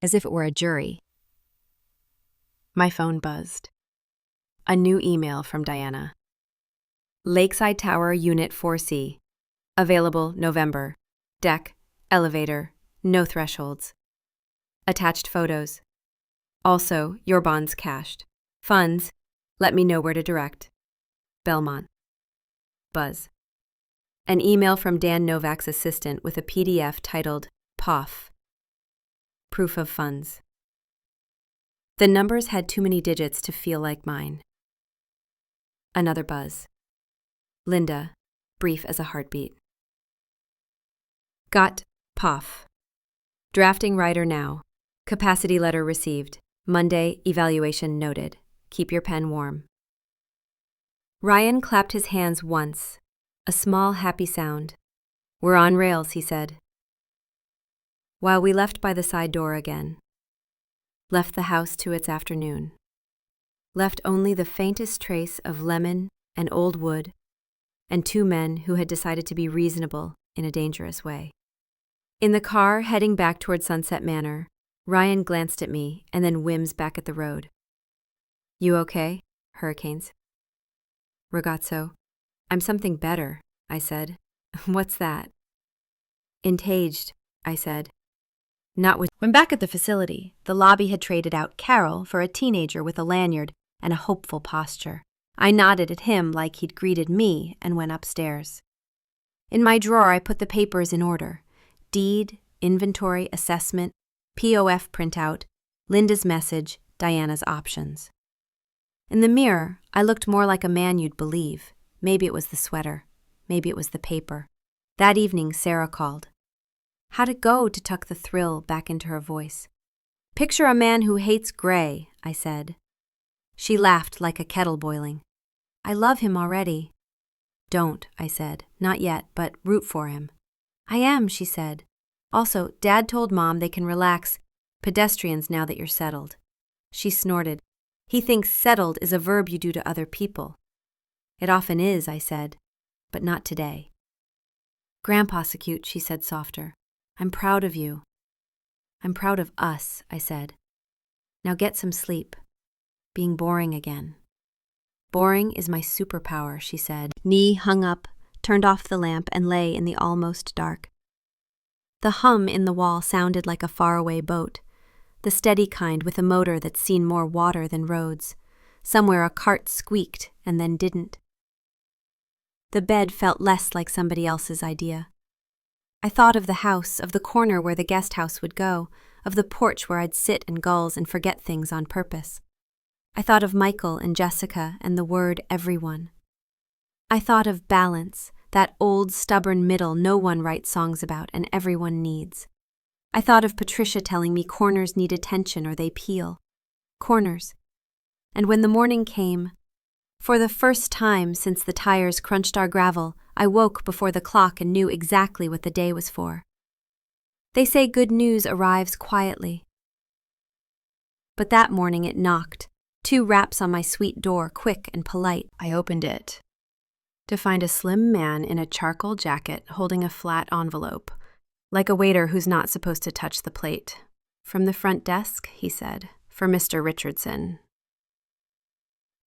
as if it were a jury. My phone buzzed. A new email from Diana. Lakeside Tower, Unit 4C. Available November. Deck, elevator, no thresholds. Attached photos. Also, your bonds cashed. Funds, let me know where to direct. Belmont. Buzz. An email from Dan Novak's assistant with a PDF titled POF. Proof of funds. The numbers had too many digits to feel like mine. Another buzz. Linda, brief as a heartbeat. Got POF. Drafting writer now. Capacity letter received. Monday, evaluation noted. Keep your pen warm. Ryan clapped his hands once. A small, happy sound. We're on rails, he said. While we left by the side door again. Left the house to its afternoon. Left only the faintest trace of lemon and old wood, and two men who had decided to be reasonable in a dangerous way. In the car heading back toward Sunset Manor, Ryan glanced at me and then whims back at the road. You okay? Hurricanes. Ragazzo. I'm something better, I said. What's that? Entaged, I said. Not with. When back at the facility, the lobby had traded out Carol for a teenager with a lanyard and a hopeful posture. I nodded at him like he'd greeted me and went upstairs. In my drawer, I put the papers in order. Deed, inventory, assessment, POF printout, Linda's message, Diana's options. In the mirror, I looked more like a man you'd believe. Maybe it was the sweater. Maybe it was the paper. That evening, Sarah called. How'd it go, to tuck the thrill back into her voice? Picture a man who hates gray, I said. She laughed like a kettle boiling. I love him already. Don't, I said. Not yet, but root for him. I am, she said. Also, Dad told Mom they can relax pedestrians now that you're settled. She snorted. He thinks settled is a verb you do to other people. It often is, I said, but not today. Grandpa's cute, she said softer. I'm proud of you. I'm proud of us, I said. Now get some sleep. Being boring again. Boring is my superpower, she said. Knee hung up, turned off the lamp, and lay in the almost dark. The hum in the wall sounded like a faraway boat, the steady kind with a motor that's seen more water than roads. Somewhere a cart squeaked and then didn't. The bed felt less like somebody else's idea. I thought of the house, of the corner where the guest house would go, of the porch where I'd sit and gulls and forget things on purpose. I thought of Michael and Jessica and the word everyone. I thought of balance, that old stubborn middle no one writes songs about and everyone needs. I thought of Patricia telling me corners need attention or they peel. Corners. And when the morning came, for the first time since the tires crunched our gravel, I woke before the clock and knew exactly what the day was for. They say good news arrives quietly. But that morning it knocked, 2 raps on my sweet door, quick and polite. I opened it to find a slim man in a charcoal jacket holding a flat envelope, like a waiter who's not supposed to touch the plate. From the front desk, he said, for Mr. Richardson.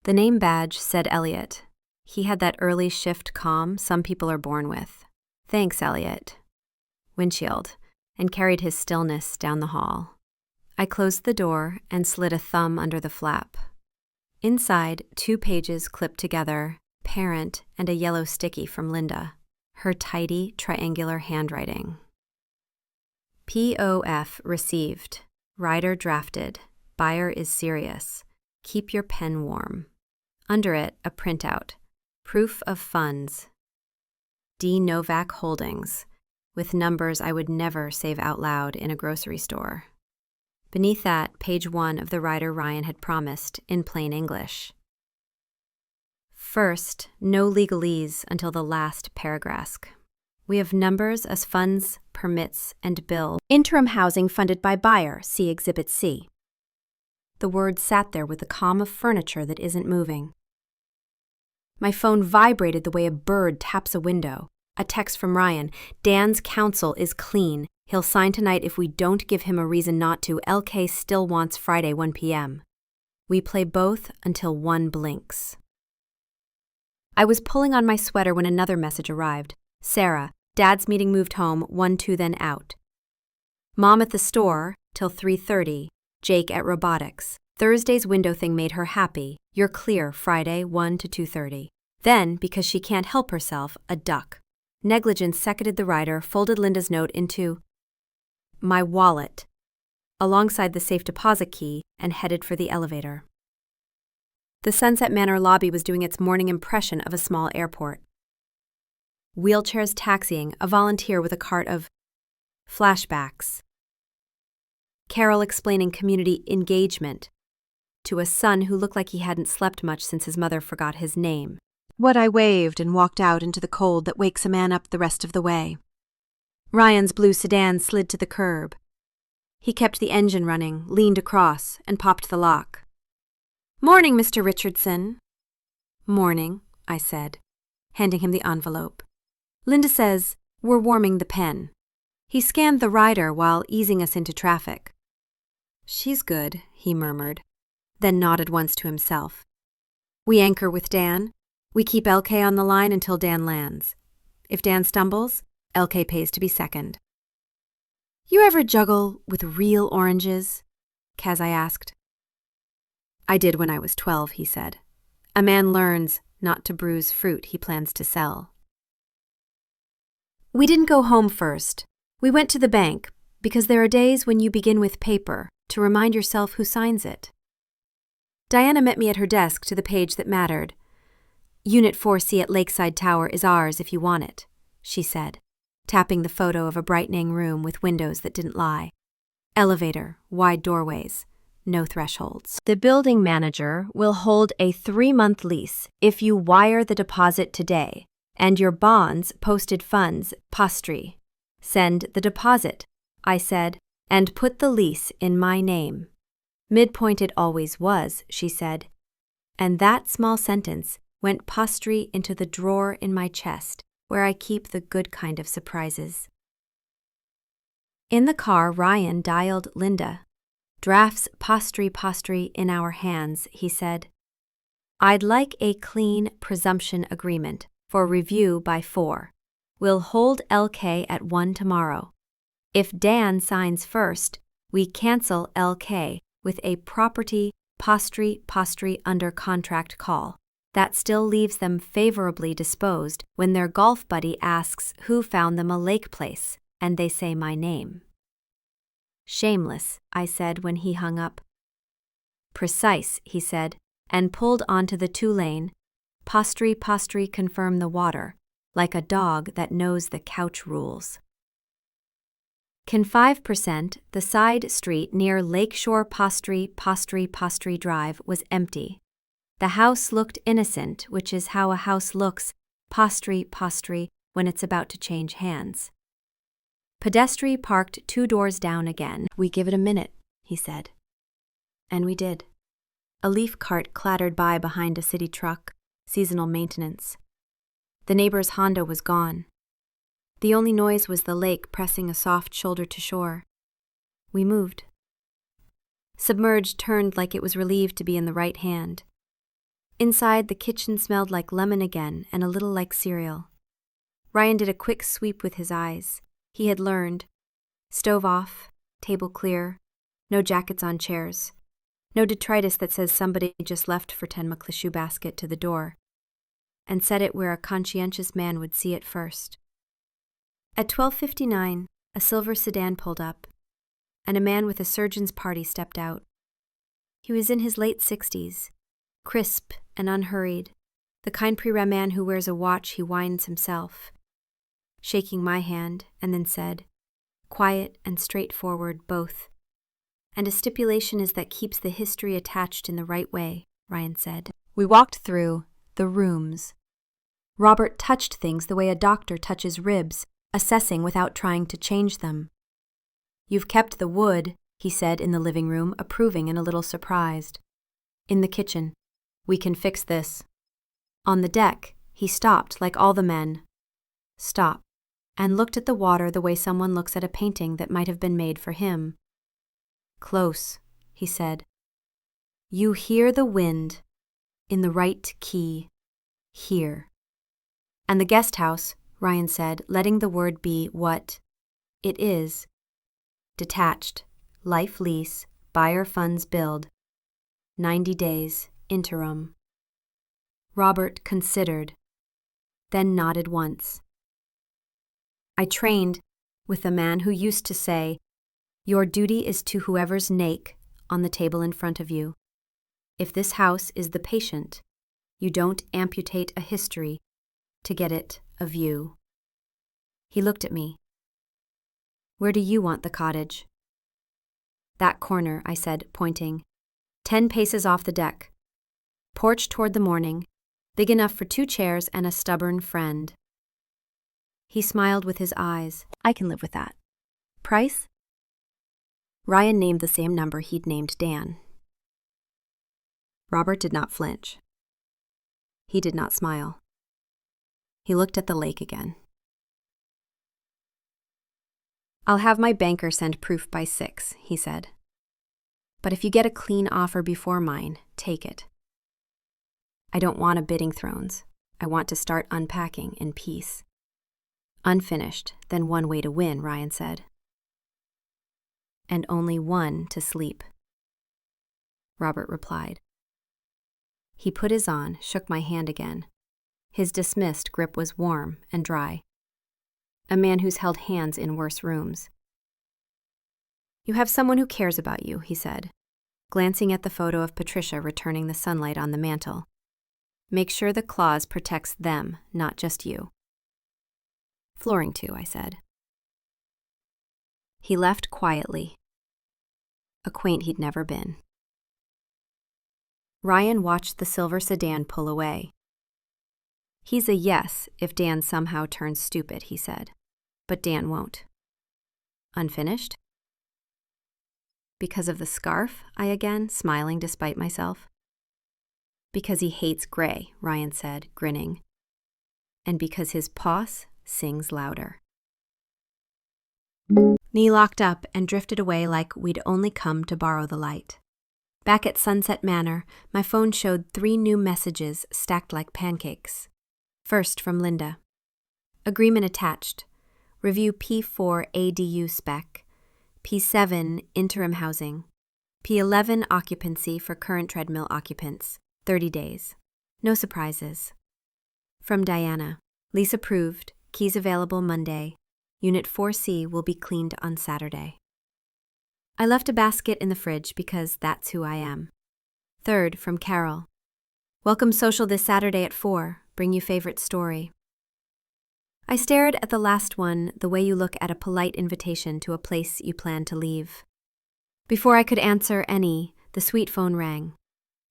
The name badge said Elliot. He had that early shift calm some people are born with. Thanks, Elliot. Windshield, and carried his stillness down the hall. I closed the door and slid a thumb under the flap. Inside, 2 pages clipped together, parent and a yellow sticky from Linda, her tidy, triangular handwriting. POF received. Writer drafted. Buyer is serious. Keep your pen warm. Under it, a printout. Proof of funds. D. Novak Holdings, with numbers I would never save out loud in a grocery store. Beneath that, page 1 of the writer Ryan had promised, in plain English. First, no legalese until the last paragraph. We have numbers as funds, permits, and bill. Interim housing funded by buyer, see Exhibit C. The words sat there with the calm of furniture that isn't moving. My phone vibrated the way a bird taps a window. A text from Ryan. Dan's counsel is clean. He'll sign tonight if we don't give him a reason not to. LK still wants Friday 1 p.m. We play both until one blinks. I was pulling on my sweater when another message arrived. Sarah, Dad's meeting moved home, 1-2 then out. Mom at the store, till 3:30. Jake at robotics. Thursday's window thing made her happy. You're clear, Friday, 1 to 2:30. Then, because she can't help herself, a duck. Negligence seconded the rider, folded Linda's note into my wallet, alongside the safe deposit key, and headed for the elevator. The Sunset Manor lobby was doing its morning impression of a small airport. Wheelchairs taxiing, a volunteer with a cart of flashbacks. Carol explaining community engagement to a son who looked like he hadn't slept much since his mother forgot his name. What I waved and walked out into the cold that wakes a man up the rest of the way. Ryan's blue sedan slid to the curb. He kept the engine running, leaned across, and popped the lock. "Morning, Mr. Richardson." "Morning," I said, handing him the envelope. "Linda says we're warming the pen." He scanned the rider while easing us into traffic. "She's good," he murmured, then nodded once to himself. "We anchor with Dan. We keep LK on the line until Dan lands. If Dan stumbles, LK pays to be second." "You ever juggle with real oranges?" Kaz I asked. "I did when I was 12, he said. "A man learns not to bruise fruit he plans to sell." We didn't go home first. We went to the bank, because there are days when you begin with paper to remind yourself who signs it. Diana met me at her desk to the page that mattered. "Unit 4C at Lakeside Tower is ours if you want it," she said, tapping the photo of a brightening room with windows that didn't lie. Elevator, wide doorways, no thresholds. "The building manager will hold a 3-month lease if you wire the deposit today, and your bonds, posted funds, postry. Send the deposit," I said, "and put the lease in my name." "Midpoint it always was," she said, and that small sentence went postry into the drawer in my chest where I keep the good kind of surprises. In the car, Ryan dialed Linda. "Drafts postry in our hands," he said. "I'd like a clean presumption agreement for review by 4. We'll hold LK at 1 tomorrow. If Dan signs first, we cancel LK with a property postry under contract call. That still leaves them favorably disposed when their golf buddy asks who found them a lake place, and they say my name." "Shameless," I said when he hung up. "Precise," he said, and pulled onto the 2-lane. Postry confirm the water, like a dog that knows the couch rules. Can 5%, the side street near Lakeshore Postry Drive was empty. The house looked innocent, which is how a house looks, postry, when it's about to change hands. Pedestri parked 2 doors down again. "We give it a minute," he said. And we did. A leaf cart clattered by behind a city truck, seasonal maintenance. The neighbor's Honda was gone. The only noise was the lake pressing a soft shoulder to shore. We moved. Submerged turned like it was relieved to be in the right hand. Inside, the kitchen smelled like lemon again and a little like cereal. Ryan did a quick sweep with his eyes. He had learned. Stove off, table clear, no jackets on chairs, no detritus that says somebody just left for 10 McLishoe basket to the door, and set it where a conscientious man would see it first. At 12:59, a silver sedan pulled up, and a man with a surgeon's party stepped out. He was in his late 60s, crisp and unhurried, the kind pre-rem man who wears a watch he winds himself. Shaking my hand, and then said, quiet and straightforward both. "And a stipulation is that keeps the history attached in the right way," Ryan said. We walked through the rooms. Robert touched things the way a doctor touches ribs, assessing without trying to change them. "You've kept the wood," he said in the living room, approving and a little surprised. In the kitchen, "We can fix this." On the deck, he stopped like all the men. "Stop," and looked at the water the way someone looks at a painting that might have been made for him. "Close," he said. "You hear the wind in the right key here." "And the guest house," Ryan said, letting the word be what it is. "Detached, life lease, buyer funds build. 90 days, interim." Robert considered, then nodded once. "I trained with a man who used to say, 'Your duty is to whoever's nake on the table in front of you. If this house is the patient, you don't amputate a history to get it a view.'" He looked at me. "Where do you want the cottage?" "That corner," I said, pointing. 10 paces off the deck. Porch toward the morning, big enough for 2 chairs and a stubborn friend. He smiled with his eyes. "I can live with that." "Price?" Ryan named the same number he'd named Dan. Robert did not flinch. He did not smile. He looked at the lake again. "I'll have my banker send proof by 6, he said. "But if you get a clean offer before mine, take it. I don't want a bidding thrones. I want to start unpacking in peace." "Unfinished, then one way to win," Ryan said. "And only one to sleep," Robert replied. He put his on, shook my hand again. His dismissed grip was warm and dry. A man who's held hands in worse rooms. "You have someone who cares about you," he said, glancing at the photo of Patricia returning the sunlight on the mantel. "Make sure the clause protects them, not just you." "Flooring too," I said. He left quietly. A quaint he'd never been. Ryan watched the silver sedan pull away. "He's a yes if Dan somehow turns stupid," he said. "But Dan won't." "Unfinished?" "Because of the scarf?" I again, smiling despite myself. "Because he hates gray," Ryan said, grinning. "And because his pause sings louder." Knee locked up and drifted away like we'd only come to borrow the light. Back at Sunset Manor, my phone showed 3 new messages stacked like pancakes. First from Linda. "Agreement attached. Review P4 ADU spec. P7 interim housing. P11 occupancy for current treadmill occupants. 30 days. No surprises." From Diana. "Lease approved. Keys available Monday. Unit 4C will be cleaned on Saturday." I left a basket in the fridge because that's who I am. Third, from Carol. "Welcome social this Saturday at 4. Bring you favorite story." I stared at the last one the way you look at a polite invitation to a place you plan to leave. Before I could answer any, the sweet phone rang.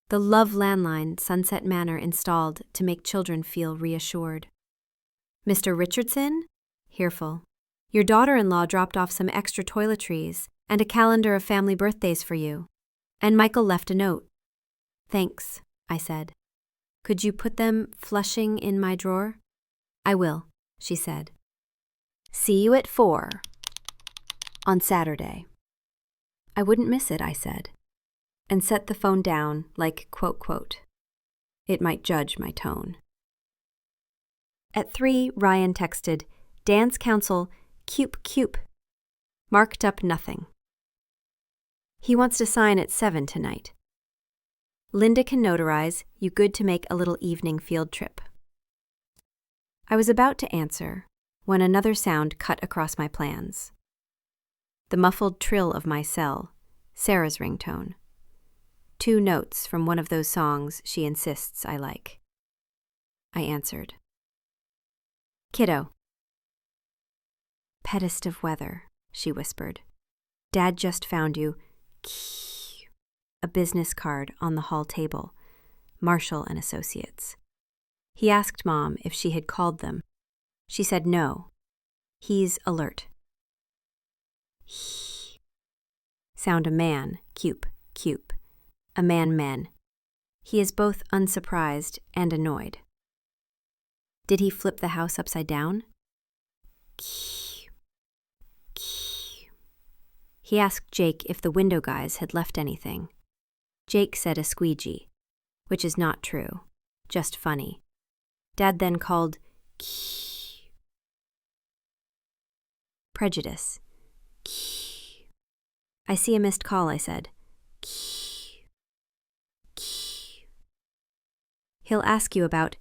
The love landline Sunset Manor installed to make children feel reassured. "Mr. Richardson?" Hearful. "Your daughter-in-law dropped off some extra toiletries and a calendar of family birthdays for you. And Michael left a note." "Thanks," I said. "Could you put them flushing in my drawer?" "I will," she said. "See you at 4 on Saturday." "I wouldn't miss it," I said, and set the phone down like quote. It might judge my tone. At 3, Ryan texted, "Dance council, Cupe. Marked up nothing. He wants to sign at 7 tonight. Linda can notarize, you good to make a little evening field trip." I was about to answer when another sound cut across my plans. The muffled trill of my cell, Sarah's ringtone. 2 notes from one of those songs she insists I like. I answered. "Kiddo." "Pettest of weather," she whispered. "Dad just found you." A business card on the hall table. Marshall and Associates. He asked Mom if she had called them. She said no. He's alert. Sound a man, Cupe. A man. He is both unsurprised and annoyed. Did he flip the house upside down? He asked Jake if the window guys had left anything. Jake said a squeegee, which is not true, just funny. Dad then called prejudice. I see a missed call, I said. He'll ask you about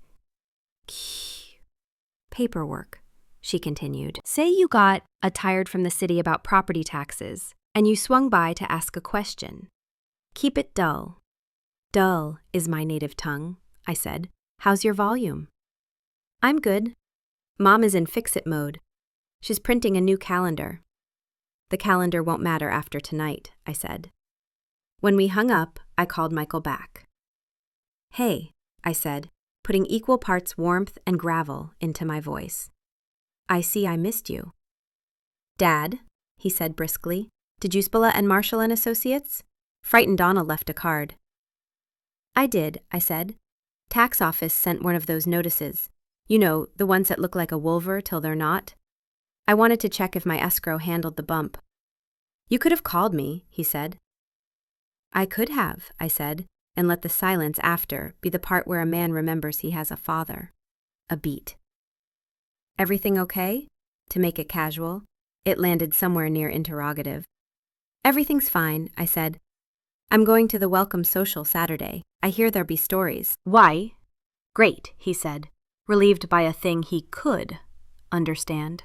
paperwork, she continued. Say you got a tired from the city about property taxes, and you swung by to ask a question. Keep it dull. Dull is my native tongue, I said. How's your volume? I'm good. Mom is in fix-it mode. She's printing a new calendar. The calendar won't matter after tonight, I said. When we hung up, I called Michael back. Hey, I said, putting equal parts warmth and gravel into my voice. I see I missed you. Dad, he said briskly, did you Spilla and Marshall and Associates? Frightened Donna left a card. I did, I said. Tax office sent one of those notices. You know, the ones that look like a wolver till they're not. I wanted to check if my escrow handled the bump. You could have called me, he said. I could have, I said, and let the silence after be the part where a man remembers he has a father. A beat. Everything okay? To make it casual, it landed somewhere near interrogative. Everything's fine, I said. I'm going to the welcome social Saturday. I hear there'll be stories. Why? Great, he said, relieved by a thing he could understand.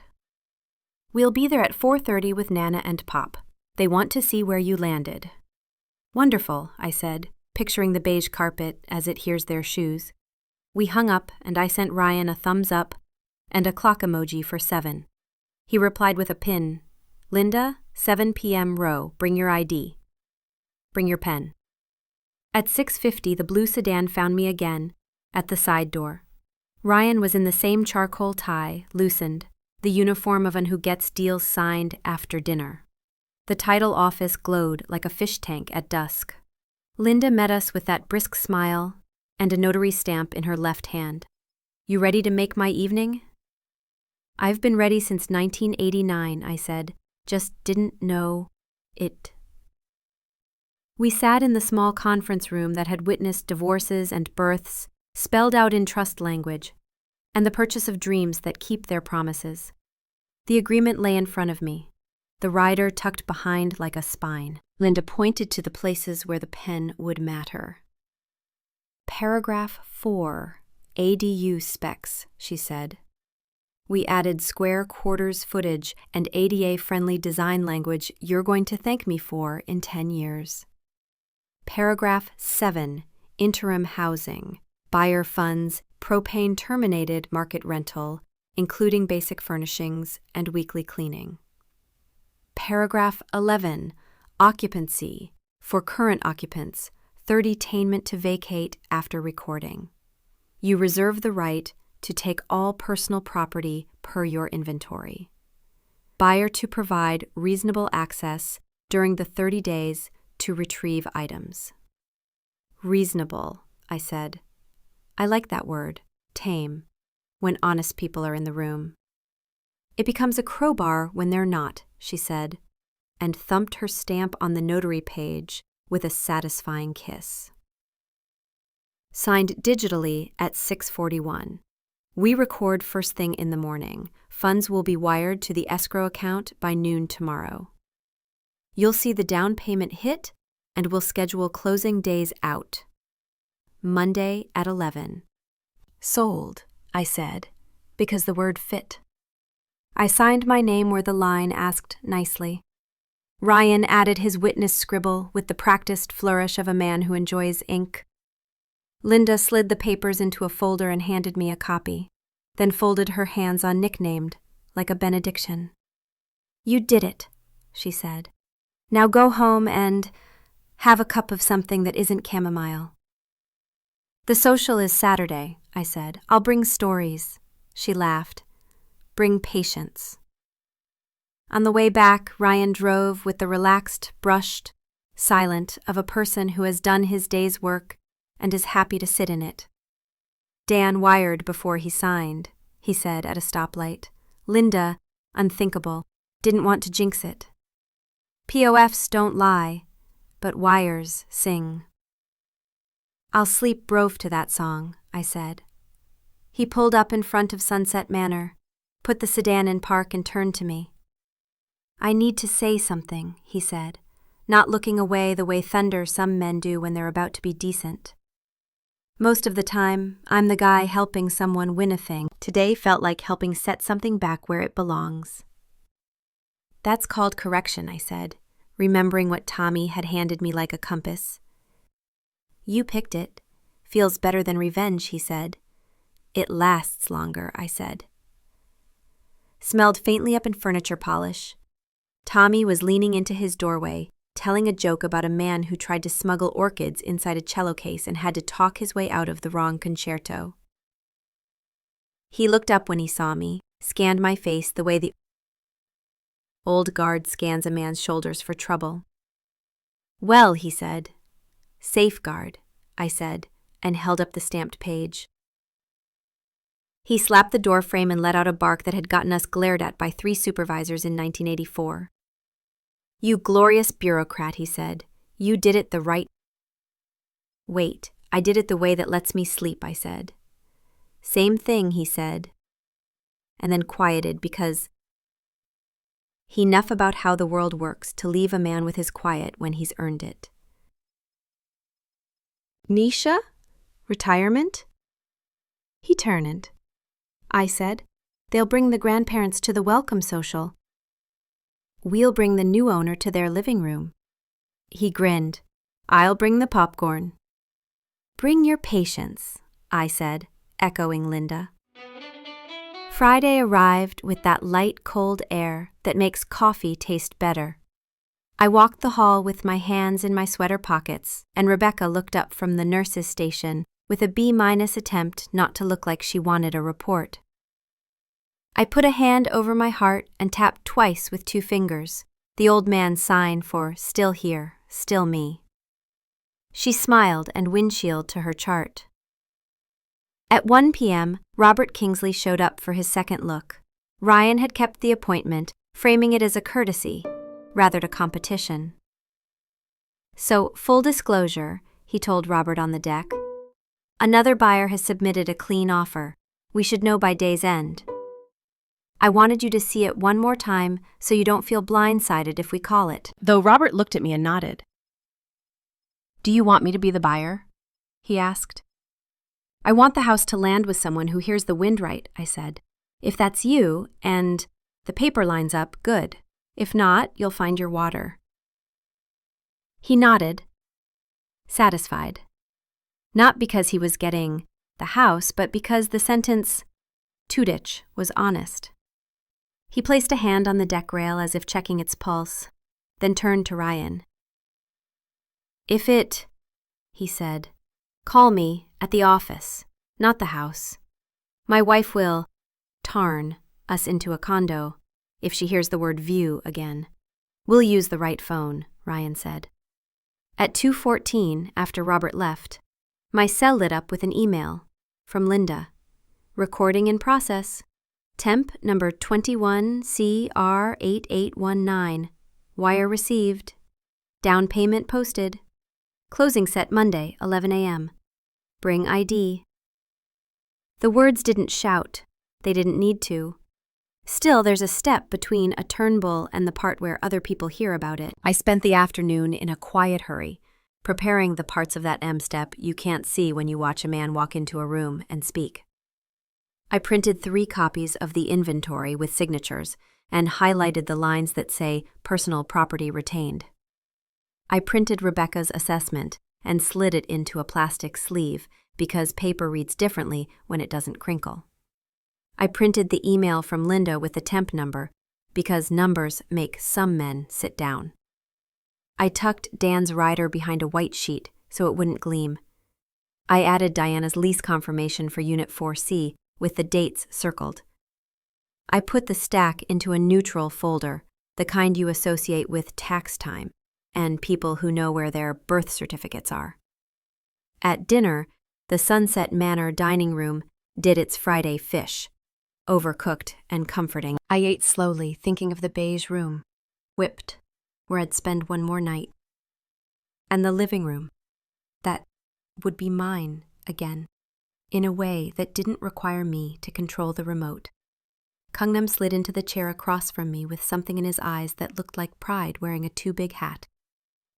We'll be there at 4:30 with Nana and Pop. They want to see where you landed. Wonderful, I said, picturing the beige carpet as it hears their shoes. We hung up, and I sent Ryan a thumbs up and a clock emoji for 7. He replied with a pin. Linda, 7 p.m. row, bring your ID. Bring your pen. At 6:50, the blue sedan found me again, at the side door. Ryan was in the same charcoal tie, loosened, the uniform of one who gets deals signed after dinner. The title office glowed like a fish tank at dusk. Linda met us with that brisk smile and a notary stamp in her left hand. You ready to make my evening? I've been ready since 1989, I said, just didn't know it. We sat in the small conference room that had witnessed divorces and births, spelled out in trust language, and the purchase of dreams that keep their promises. The agreement lay in front of me, the rider tucked behind like a spine. Linda pointed to the places where the pen would matter. Paragraph 4, ADU specs, she said. We added square quarters footage and ADA-friendly design language you're going to thank me for in 10 years. Paragraph 7, interim housing, buyer funds, propane terminated market rental, including basic furnishings and weekly cleaning. Paragraph 11, occupancy, for current occupants, 30-tainment to vacate after recording. You reserve the right to take all personal property per your inventory. Buyer to provide reasonable access during the 30 days to retrieve items. Reasonable, I said. I like that word, tame, when honest people are in the room. It becomes a crowbar when they're not, she said, and thumped her stamp on the notary page with a satisfying kiss. Signed digitally at 6:41. We record first thing in the morning. Funds will be wired to the escrow account by noon tomorrow. You'll see the down payment hit, and we'll schedule closing days out. Monday at 11. Sold, I said, because the word fit. I signed my name where the line asked nicely. Ryan added his witness scribble with the practiced flourish of a man who enjoys ink. Linda slid the papers into a folder and handed me a copy, then folded her hands on nicknamed, like a benediction. You did it, she said. Now go home and have a cup of something that isn't chamomile. The social is Saturday, I said. I'll bring stories. She laughed. Bring patience. On the way back, Ryan drove with the relaxed, brushed, silent of a person who has done his day's work and is happy to sit in it. Dan wired before he signed, he said at a stoplight. Linda, unthinkable, didn't want to jinx it. POFs don't lie, but wires sing. I'll sleep broke to that song, I said. He pulled up in front of Sunset Manor, put the sedan in park and turned to me. I need to say something, he said, not looking away the way thunder some men do when they're about to be decent. Most of the time, I'm the guy helping someone win a thing. Today felt like helping set something back where it belongs. That's called correction, I said, remembering what Tommy had handed me like a compass. You picked it. Feels better than revenge, he said. It lasts longer, I said. Smelled faintly up in furniture polish. Tommy was leaning into his doorway, telling a joke about a man who tried to smuggle orchids inside a cello case and had to talk his way out of the wrong concerto. He looked up when he saw me, scanned my face the way the old guard scans a man's shoulders for trouble. Well, he said. Safeguard, I said, and held up the stamped page. He slapped the doorframe and let out a bark that had gotten us glared at by 3 supervisors in 1984. You glorious bureaucrat, he said. You did it the right. Wait, I did it the way that lets me sleep, I said. Same thing, he said, and then quieted because enough about how the world works to leave a man with his quiet when he's earned it. Nisha? Retirement? He turned. I said, they'll bring the grandparents to the welcome social. We'll bring the new owner to their living room. He grinned. I'll bring the popcorn. Bring your patience, I said, echoing Linda. Friday arrived with that light, cold air that makes coffee taste better. I walked the hall with my hands in my sweater pockets, and Rebecca looked up from the nurse's station with a B- attempt not to look like she wanted a report. I put a hand over my heart and tapped twice with 2 fingers, the old man's sign for still here, still me. She smiled and windshielded to her chart. At 1 p.m., Robert Kingsley showed up for his second look. Ryan had kept the appointment, framing it as a courtesy, rather than competition. So, full disclosure, he told Robert on the deck. Another buyer has submitted a clean offer. We should know by day's end. I wanted you to see it one more time so you don't feel blindsided if we call it. Though Robert looked at me and nodded. Do you want me to be the buyer? He asked. I want the house to land with someone who hears the wind right, I said. If that's you, and the paper lines up, good. If not, you'll find your water. He nodded, satisfied. Not because he was getting the house, but because the sentence, Tudich, was honest. He placed a hand on the deck rail as if checking its pulse, then turned to Ryan. If it, he said, call me at the office, not the house. My wife will tarn us into a condo if she hears the word view again. We'll use the right phone, Ryan said. At 2:14, after Robert left, my cell lit up with an email from Linda. Recording in process. Temp number 21CR8819. Wire received. Down payment posted. Closing set Monday, 11 a.m. Bring ID. The words didn't shout. They didn't need to. Still, there's a step between a Turnbull and the part where other people hear about it. I spent the afternoon in a quiet hurry, preparing the parts of that M step you can't see when you watch a man walk into a room and speak. I printed 3 copies of the inventory with signatures and highlighted the lines that say personal property retained. I printed Rebecca's assessment and slid it into a plastic sleeve because paper reads differently when it doesn't crinkle. I printed the email from Linda with the temp number because numbers make some men sit down. I tucked Dan's rider behind a white sheet so it wouldn't gleam. I added Diana's lease confirmation for Unit 4C with the dates circled. I put the stack into a neutral folder, the kind you associate with tax time and people who know where their birth certificates are. At dinner, the Sunset Manor dining room did its Friday fish. overcooked and comforting. I ate slowly, thinking of the beige room, whipped, where I'd spend one more night, and the living room, that would be mine again, in a way that didn't require me to control the remote. Kungnam slid into the chair across from me with something in his eyes that looked like pride wearing a too big hat.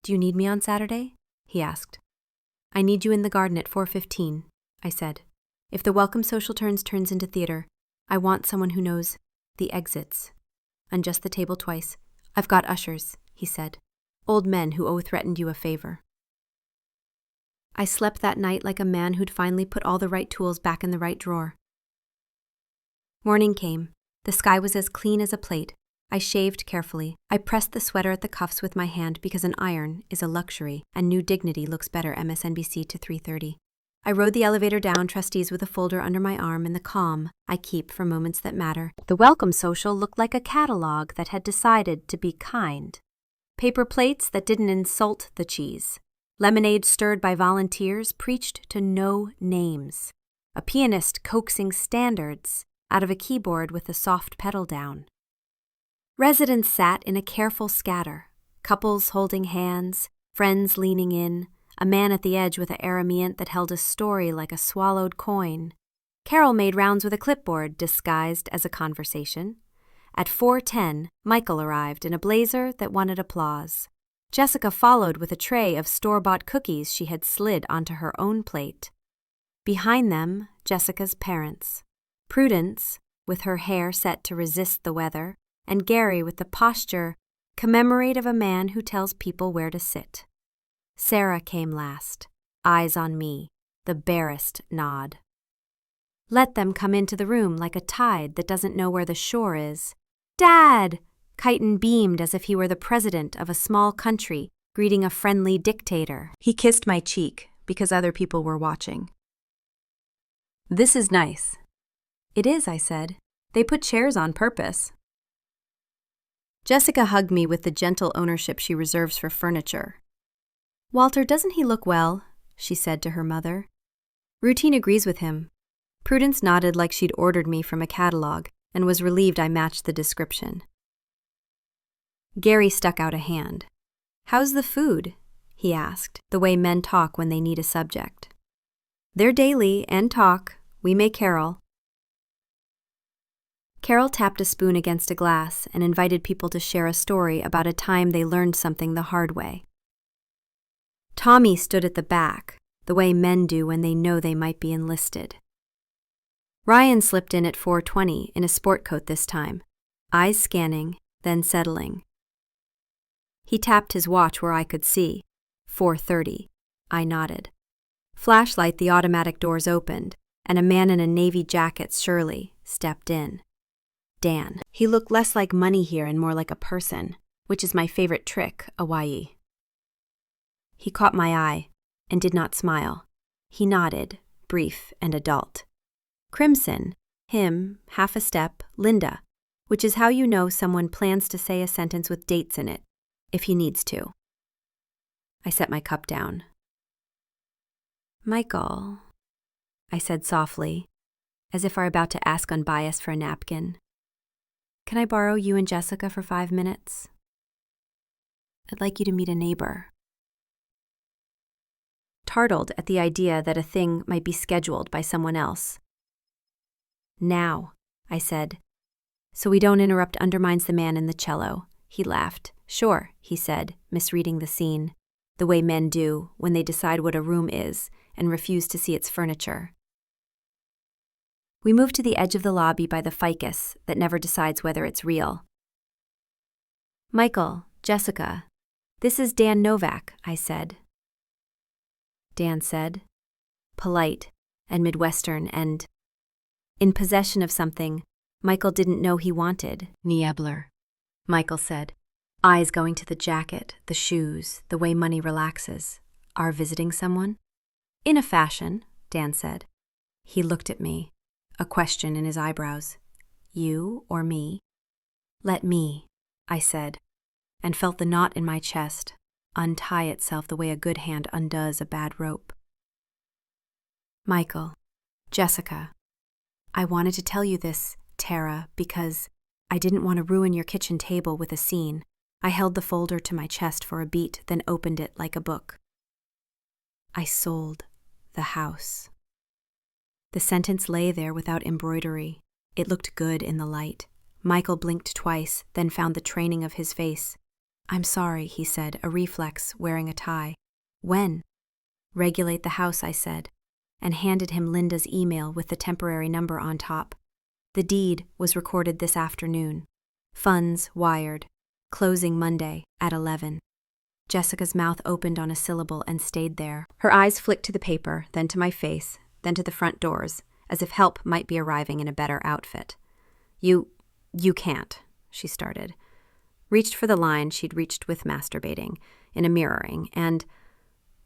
"Do you need me on Saturday?" he asked. "I need you in the garden at 4:15, I said. "If the Welcome Social turns into theater, I want someone who knows the exits. Adjust the table twice. I've got ushers," he said. "Old men who owe threatened you a favor." I slept that night like a man who'd finally put all the right tools back in the right drawer. Morning came. The sky was as clean as a plate. I shaved carefully. I pressed the sweater at the cuffs with my hand because an iron is a luxury and new dignity looks better MSNBC to 3:30. I rode the elevator down Trustees with a folder under my arm in the calm I keep for moments that matter. The Welcome Social looked like a catalog that had decided to be kind. Paper plates that didn't insult the cheese. Lemonade stirred by volunteers preached to no names. A pianist coaxing standards out of a keyboard with a soft pedal down. Residents sat in a careful scatter, couples holding hands, friends leaning in, a man at the edge with a aramient that held a story like a swallowed coin. Carol made rounds with a clipboard disguised as a conversation. At 4:10, Michael arrived in a blazer that wanted applause. Jessica followed with a tray of store-bought cookies she had slid onto her own plate. Behind them, Jessica's parents. Prudence, with her hair set to resist the weather, and Gary with the posture commemorate of a man who tells people where to sit. Sarah came last, eyes on me, the barest nod. Let them come into the room like a tide that doesn't know where the shore is. "Dad!" Kyton beamed as if he were the president of a small country greeting a friendly dictator. He kissed my cheek because other people were watching. "This is nice." "It is," I said. "They put chairs on purpose." Jessica hugged me with the gentle ownership she reserves for furniture. "Walter, doesn't he look well?" she said to her mother. "Routine agrees with him." Prudence nodded like she'd ordered me from a catalog and was relieved I matched the description. Gary stuck out a hand. "How's the food?" he asked, the way men talk when they need a subject. "They're daily and talk. We may carol." Carol tapped a spoon against a glass and invited people to share a story about a time they learned something the hard way. Tommy stood at the back, the way men do when they know they might be enlisted. Ryan slipped in at 4:20 in a sport coat this time, eyes scanning, then settling. He tapped his watch where I could see. 4:30. I nodded. Flashlight, the automatic doors opened, and a man in a navy jacket, Shirley, stepped in. Dan. He looked less like money here and more like a person, which is my favorite trick, Hawaii. He caught my eye and did not smile. He nodded, brief and adult. Crimson, him, half a step, Linda, which is how you know someone plans to say a sentence with dates in it, if he needs to. I set my cup down. "Michael," I said softly, as if I were about to ask unbiased for a napkin. "Can I borrow you and Jessica for 5 minutes? I'd like you to meet a neighbor." Startled at the idea that a thing might be scheduled by someone else. "Now," I said, "so we don't interrupt undermines the man in the cello." He laughed. "Sure," he said, misreading the scene, the way men do when they decide what a room is and refuse to see its furniture. We moved to the edge of the lobby by the ficus that never decides whether it's real. "Michael, Jessica, this is Dan Novak," I said. Dan said, polite and Midwestern and in possession of something Michael didn't know he wanted. "Niebler," Michael said, eyes going to the jacket, the shoes, the way money relaxes. "Are visiting someone?" "In a fashion," Dan said. He looked at me, a question in his eyebrows. "You or me?" "Let me," I said, and felt the knot in my chest untie itself the way a good hand undoes a bad rope. "Michael, Jessica, I wanted to tell you this Tara, because I didn't want to ruin your kitchen table with a scene. I held the folder to my chest for a beat, then opened it like a book. I sold the house. The sentence lay there without embroidery. It looked good in the light. Michael blinked twice, then found the training of his face. "I'm sorry," he said, a reflex, wearing a tie. "When?" "Regulate the house," I said, and handed him Linda's email with the temporary number on top. The deed was recorded this afternoon. Funds wired. Closing Monday at 11. Jessica's mouth opened on a syllable and stayed there. Her eyes flicked to the paper, then to my face, then to the front doors, as if help might be arriving in a better outfit. You can't," she started. Reached for the line she'd reached with masturbating, in a mirroring, and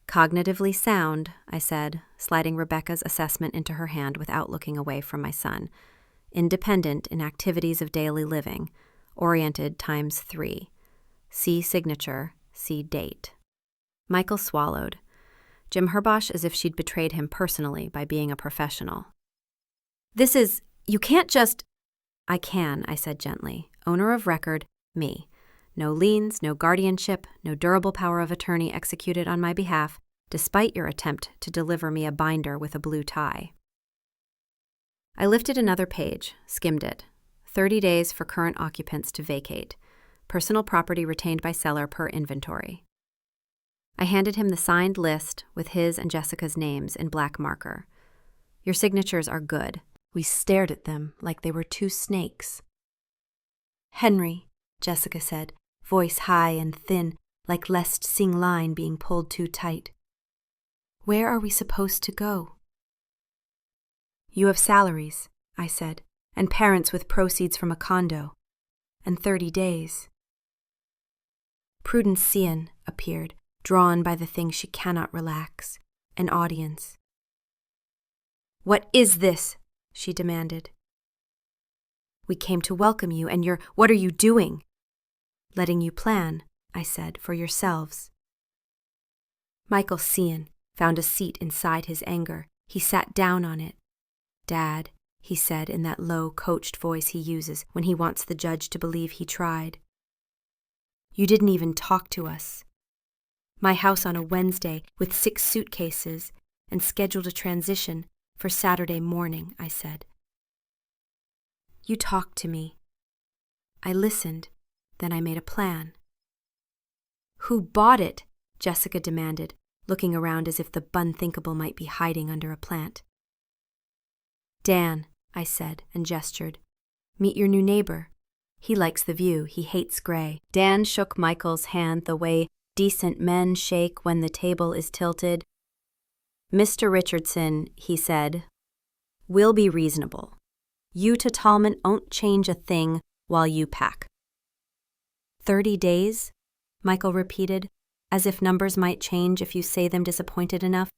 "Cognitively sound," I said, sliding Rebecca's assessment into her hand without looking away from my son. "Independent in activities of daily living. Oriented ×3. See signature, see date." Michael swallowed. Jim Herbosh as if she'd betrayed him personally by being a professional. You can't just... "I can," I said gently. "Owner of record, me. No liens, no guardianship, no durable power of attorney executed on my behalf, despite your attempt to deliver me a binder with a blue tie." I lifted another page, skimmed it. 30 days for current occupants to vacate. Personal property retained by seller per inventory. I handed him the signed list with his and Jessica's names in black marker. "Your signatures are good." We stared at them like they were two snakes. "Henry," Jessica said, voice high and thin, like lest sing line being pulled too tight. "Where are we supposed to go?" "You have salaries," I said, "and parents with proceeds from a condo, and 30 days. Prudence Cian appeared, drawn by the thing she cannot relax, an audience. "What is this?" she demanded. "We came to welcome you, and what are you doing?" "Letting you plan," I said, "for yourselves." Michael Cian found a seat inside his anger. He sat down on it. "Dad," he said in that low, coached voice he uses when he wants the judge to believe he tried. "You didn't even talk to us. My house on a Wednesday with 6 suitcases and scheduled a transition for Saturday morning," I said. "You talked to me. I listened, then I made a plan." "Who bought it?" Jessica demanded, looking around as if the unthinkable might be hiding under a plant. "Dan," I said and gestured. "Meet your new neighbor. He likes the view, he hates gray." Dan shook Michael's hand the way decent men shake when the table is tilted. "Mr. Richardson," he said, "we'll be reasonable. You to Tallman won't change a thing while you pack." 30 days? Michael repeated, as if numbers might change if you say them disappointed enough.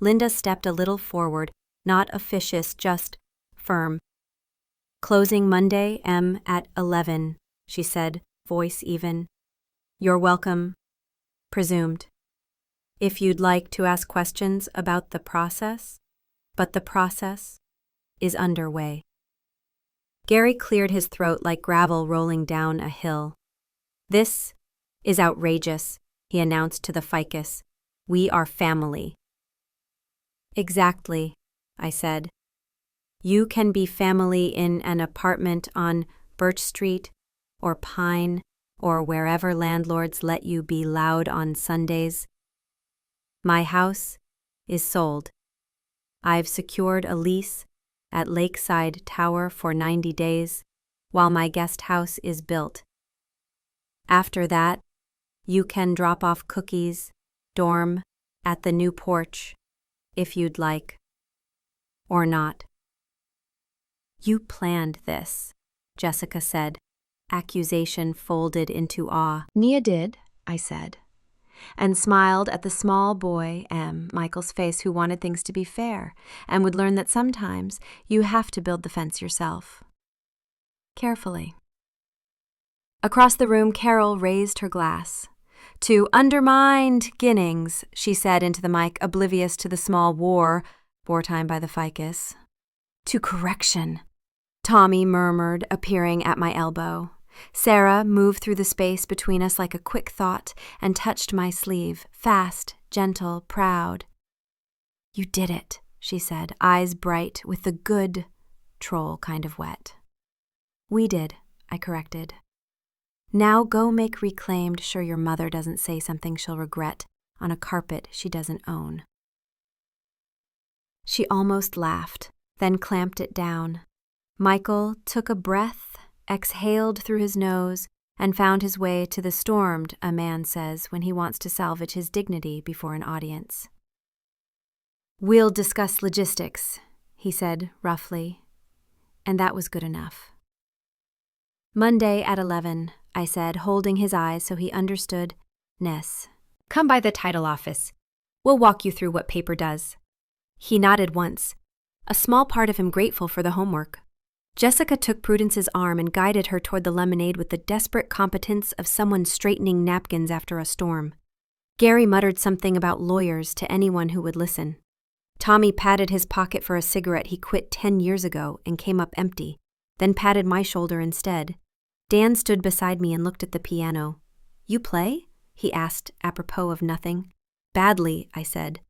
Linda stepped a little forward, not officious, just firm. "Closing Monday, at 11, she said, voice even. "You're welcome, presumed. If you'd like to ask questions about the process, but the process is underway." Gary cleared his throat like gravel rolling down a hill. "This is outrageous," he announced to the ficus. "We are family." "Exactly," I said. "You can be family in an apartment on Birch Street or Pine or wherever landlords let you be loud on Sundays. My house is sold. I've secured a lease at Lakeside Tower for 90 days while my guest house is built. After that, you can drop off cookies, dorm, at the new porch, if you'd like. Or not." "You planned this," Jessica said, accusation folded into awe. "Nia did," I said, and smiled at the small boy, Michael's face, who wanted things to be fair and would learn that sometimes you have to build the fence yourself. Carefully. Across the room, Carol raised her glass. "To undermined Ginnings," she said into the mic, oblivious to the small wartime by the ficus. "To correction. Tommy murmured, appearing at my elbow. Sarah moved through the space between us like a quick thought and touched my sleeve, fast, gentle, proud. "You did it," she said, eyes bright with the good troll kind of wet. "We did," I corrected. "Now go make reclaimed sure your mother doesn't say something she'll regret on a carpet she doesn't own." She almost laughed, then clamped it down. Michael took a breath, exhaled through his nose, and found his way to the stormed, a man says when he wants to salvage his dignity before an audience. "We'll discuss logistics," he said roughly, and that was good enough. "Monday at 11, I said, holding his eyes so he understood. "Ness, come by the title office. We'll walk you through what paper does." He nodded once, a small part of him grateful for the homework. Jessica took Prudence's arm and guided her toward the lemonade with the desperate competence of someone straightening napkins after a storm. Gary muttered something about lawyers to anyone who would listen. Tommy patted his pocket for a cigarette he quit 10 years ago and came up empty, then patted my shoulder instead. Dan stood beside me and looked at the piano. "You play?" he asked, apropos of nothing. "Badly," I said.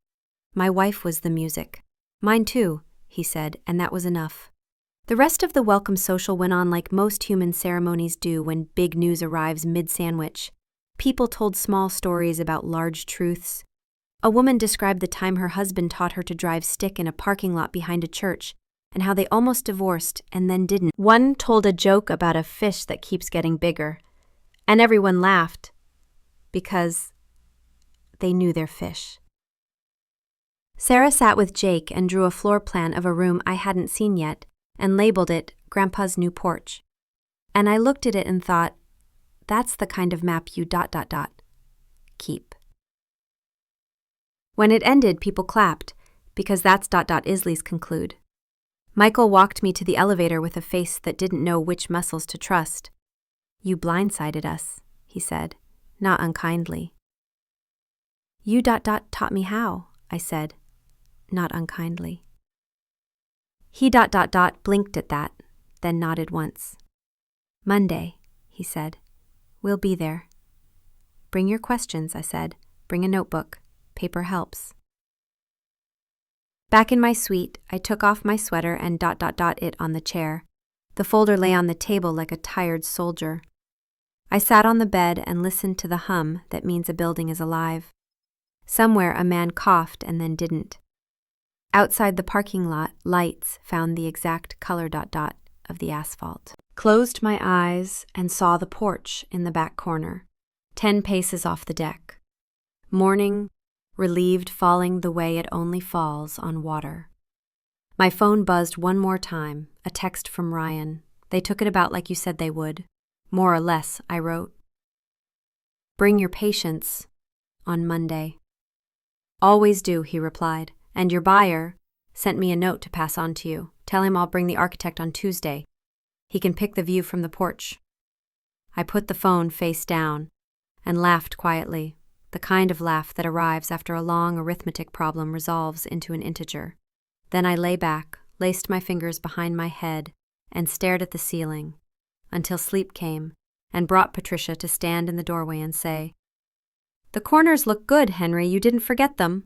"My wife was the music." "Mine too," he said, and that was enough. The rest of the welcome social went on like most human ceremonies do when big news arrives mid-sandwich. People told small stories about large truths. A woman described the time her husband taught her to drive stick in a parking lot behind a church, and how they almost divorced and then didn't. One told a joke about a fish that keeps getting bigger, and everyone laughed because they knew their fish. Sarah sat with Jake and drew a floor plan of a room I hadn't seen yet, and labeled it Grandpa's New Porch. And I looked at it and thought, that's the kind of map you ... keep. When it ended, people clapped, because that's ... Isley's conclude. Michael walked me to the elevator with a face that didn't know which muscles to trust. "You blindsided us," he said, not unkindly. "You ... taught me how," I said, not unkindly. He ... blinked at that, then nodded once. "Monday," he said. "We'll be there." "Bring your questions," I said. "Bring a notebook. Paper helps." Back in my suite, I took off my sweater and ... it on the chair. The folder lay on the table like a tired soldier. I sat on the bed and listened to the hum that means a building is alive. Somewhere a man coughed and then didn't. Outside the parking lot, lights found the exact color ... of the asphalt. Closed my eyes and saw the porch in the back corner, 10 paces off the deck. Morning, relieved, falling the way it only falls on water. My phone buzzed one more time, a text from Ryan. "They took it about like you said they would. More or less," I wrote. "Bring your patience on Monday." "Always do," he replied. "And your buyer sent me a note to pass on to you. Tell him I'll bring the architect on Tuesday. He can pick the view from the porch." I put the phone face down and laughed quietly, the kind of laugh that arrives after a long arithmetic problem resolves into an integer. Then I lay back, laced my fingers behind my head, and stared at the ceiling until sleep came and brought Patricia to stand in the doorway and say, "The corners look good, Henry. You didn't forget them."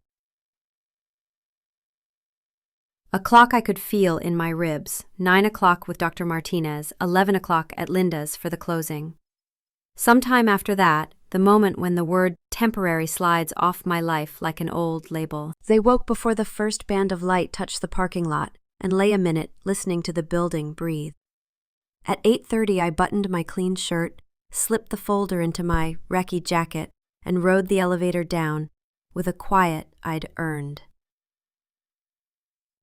A clock I could feel in my ribs, 9 o'clock with Dr. Martinez, 11 o'clock at Linda's for the closing. Sometime after that, the moment when the word temporary slides off my life like an old label. They woke before the first band of light touched the parking lot and lay a minute listening to the building breathe. At 8:30 I buttoned my clean shirt, slipped the folder into my recce jacket, and rode the elevator down with a quiet I'd earned.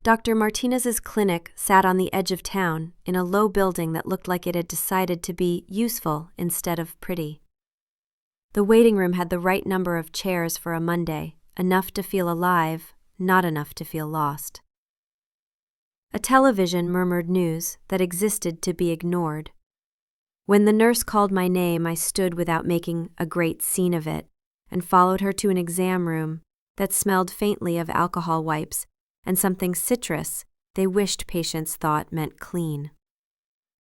Dr. Martinez's clinic sat on the edge of town in a low building that looked like it had decided to be useful instead of pretty. The waiting room had the right number of chairs for a Monday, enough to feel alive, not enough to feel lost. A television murmured news that existed to be ignored. When the nurse called my name, I stood without making a great scene of it and followed her to an exam room that smelled faintly of alcohol wipes and something citrus they wished patients thought meant clean.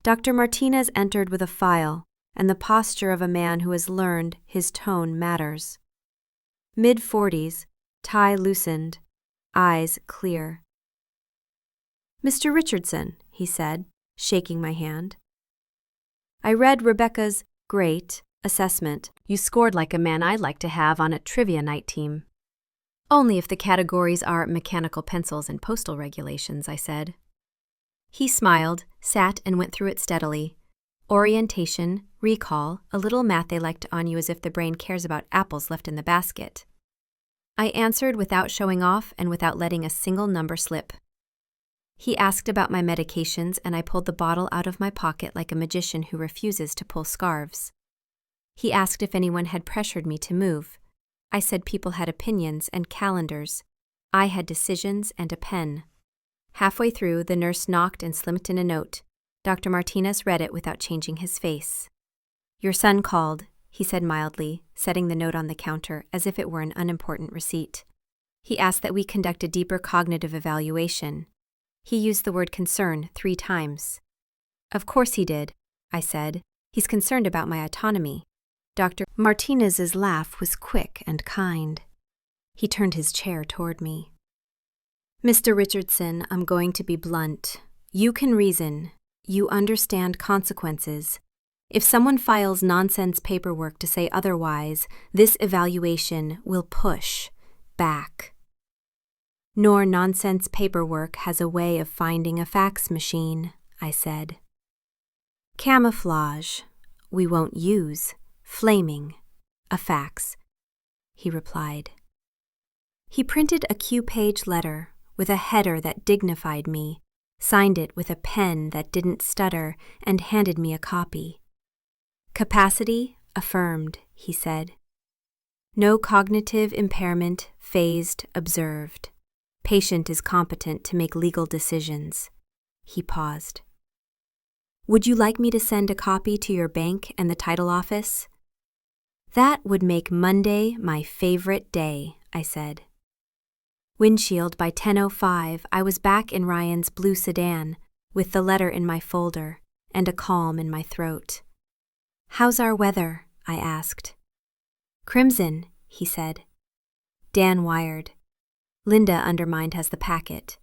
Dr. Martinez entered with a file and the posture of a man who has learned his tone matters. Mid-40s, tie loosened, eyes clear. "Mr. Richardson," he said, shaking my hand. "I read Rebecca's great assessment. You scored like a man I'd like to have on a trivia night team." "Only if the categories are mechanical pencils and postal regulations," I said. He smiled, sat, and went through it steadily. Orientation, recall, a little math they liked on you as if the brain cares about apples left in the basket. I answered without showing off and without letting a single number slip. He asked about my medications, and I pulled the bottle out of my pocket like a magician who refuses to pull scarves. He asked if anyone had pressured me to move. I said people had opinions and calendars. I had decisions and a pen. Halfway through, the nurse knocked and slipped in a note. Dr. Martinez read it without changing his face. "Your son called," he said mildly, setting the note on the counter as if it were an unimportant receipt. "He asked that we conduct a deeper cognitive evaluation." He used the word concern 3 times. "Of course he did," I said. "He's concerned about my autonomy." Dr. Martinez's laugh was quick and kind. He turned his chair toward me. "Mr. Richardson, I'm going to be blunt. You can reason. You understand consequences. If someone files nonsense paperwork to say otherwise, this evaluation will push back. Nor nonsense paperwork has a way of finding a fax machine," I said. "Camouflage we won't use. Flaming a fax," he replied. He printed a Q-page letter with a header that dignified me, signed it with a pen that didn't stutter, and handed me a copy. "Capacity affirmed," he said. "No cognitive impairment, phased, observed. Patient is competent to make legal decisions." He paused. "Would you like me to send a copy to your bank and the title office?" "That would make Monday my favorite day," I said. Windshield by 10:05, I was back in Ryan's blue sedan, with the letter in my folder and a calm in my throat. "How's our weather?" I asked. "Crimson," he said. Dan wired. "Linda undermined has the packet.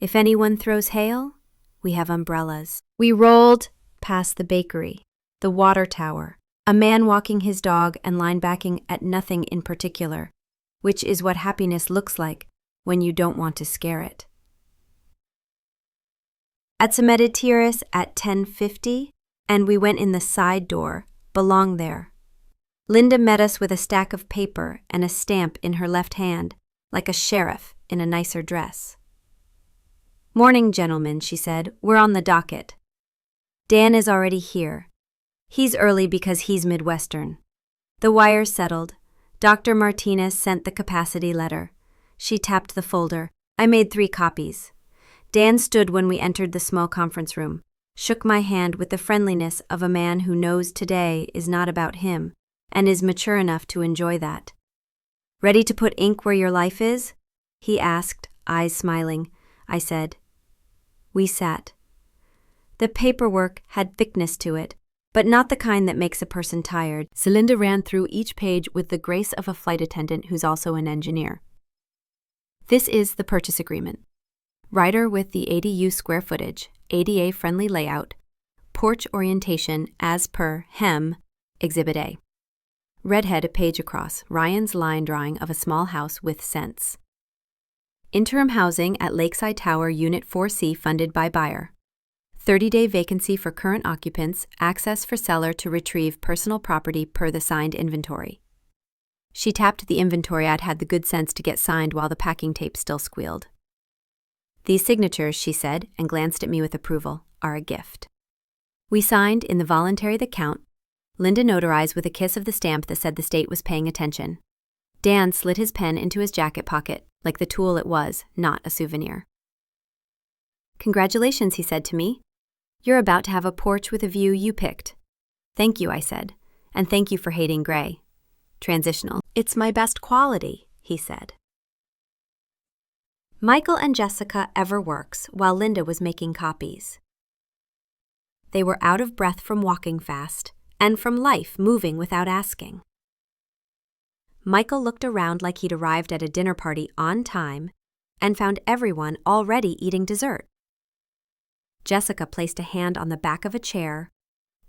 If anyone throws hail, we have umbrellas." We rolled past the bakery, the water tower, a man walking his dog and linebacking at nothing in particular, which is what happiness looks like when you don't want to scare it. At Cemented Terrace at 10:50, and we went in the side door, belong there. Linda met us with a stack of paper and a stamp in her left hand, like a sheriff in a nicer dress. "Morning, gentlemen," she said. "We're on the docket. Dan is already here. He's early because he's Midwestern." The wire settled. Dr. Martinez sent the capacity letter. She tapped the folder. I made 3 copies. Dan stood when we entered the small conference room, shook my hand with the friendliness of a man who knows today is not about him and is mature enough to enjoy that. "Ready to put ink where your life is?" he asked, eyes smiling. I said. We sat. The paperwork had thickness to it, but not the kind that makes a person tired. Celinda ran through each page with the grace of a flight attendant who's also an engineer. "This is the purchase agreement. Rider with the ADU square footage, ADA-friendly layout, porch orientation as per HEM, Exhibit A. Redhead a page across, Ryan's line drawing of a small house with sense. Interim housing at Lakeside Tower Unit 4C funded by buyer. 30-day vacancy for current occupants, access for seller to retrieve personal property per the signed inventory." She tapped the inventory I'd had the good sense to get signed while the packing tape still squealed. "These signatures," she said, and glanced at me with approval, "are a gift." We signed in the voluntary that count. Linda notarized with a kiss of the stamp that said the state was paying attention. Dan slid his pen into his jacket pocket, like the tool it was, not a souvenir. "Congratulations," he said to me. "You're about to have a porch with a view you picked." "Thank you," I said, "and thank you for hating gray." Transitional. "It's my best quality," he said. Michael and Jessica ever works while Linda was making copies. They were out of breath from walking fast and from life moving without asking. Michael looked around like he'd arrived at a dinner party on time and found everyone already eating dessert. Jessica placed a hand on the back of a chair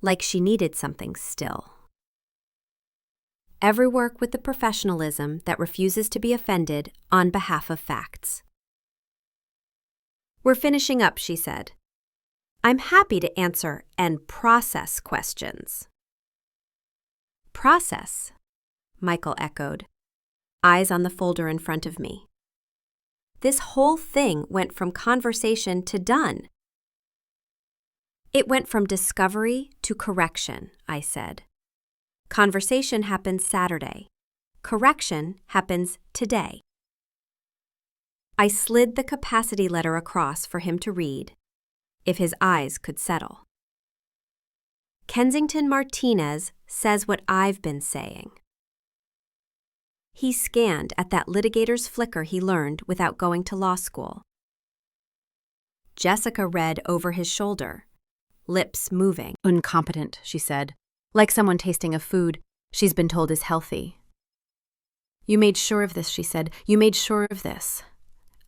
like she needed something still. Every work with the professionalism that refuses to be offended on behalf of facts. "We're finishing up," she said. "I'm happy to answer and process questions." "Process?" Michael echoed, eyes on the folder in front of me. "This whole thing went from conversation to done." "It went from discovery to correction," I said. "Conversation happens Saturday. Correction happens today." I slid the capacity letter across for him to read, if his eyes could settle. "Kensington Martinez says what I've been saying." He scanned at that litigator's flicker he learned without going to law school. Jessica read over his shoulder, lips moving. "Incompetent," she said, like someone tasting a food she's been told is healthy. "You made sure of this," she said. "You made sure of this."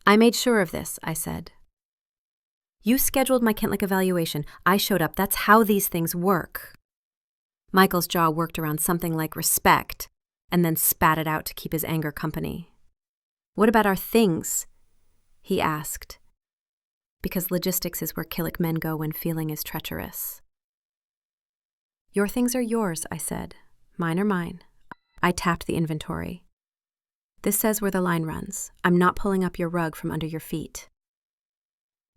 "I made sure of this," I said. "You scheduled my Kentlick evaluation. I showed up. That's how these things work." Michael's jaw worked around something like respect and then spat it out to keep his anger company. "What about our things?" he asked. Because logistics is where Killick men go when feeling is treacherous. "Your things are yours," I said. "Mine are mine." I tapped the inventory. "This says where the line runs. I'm not pulling up your rug from under your feet.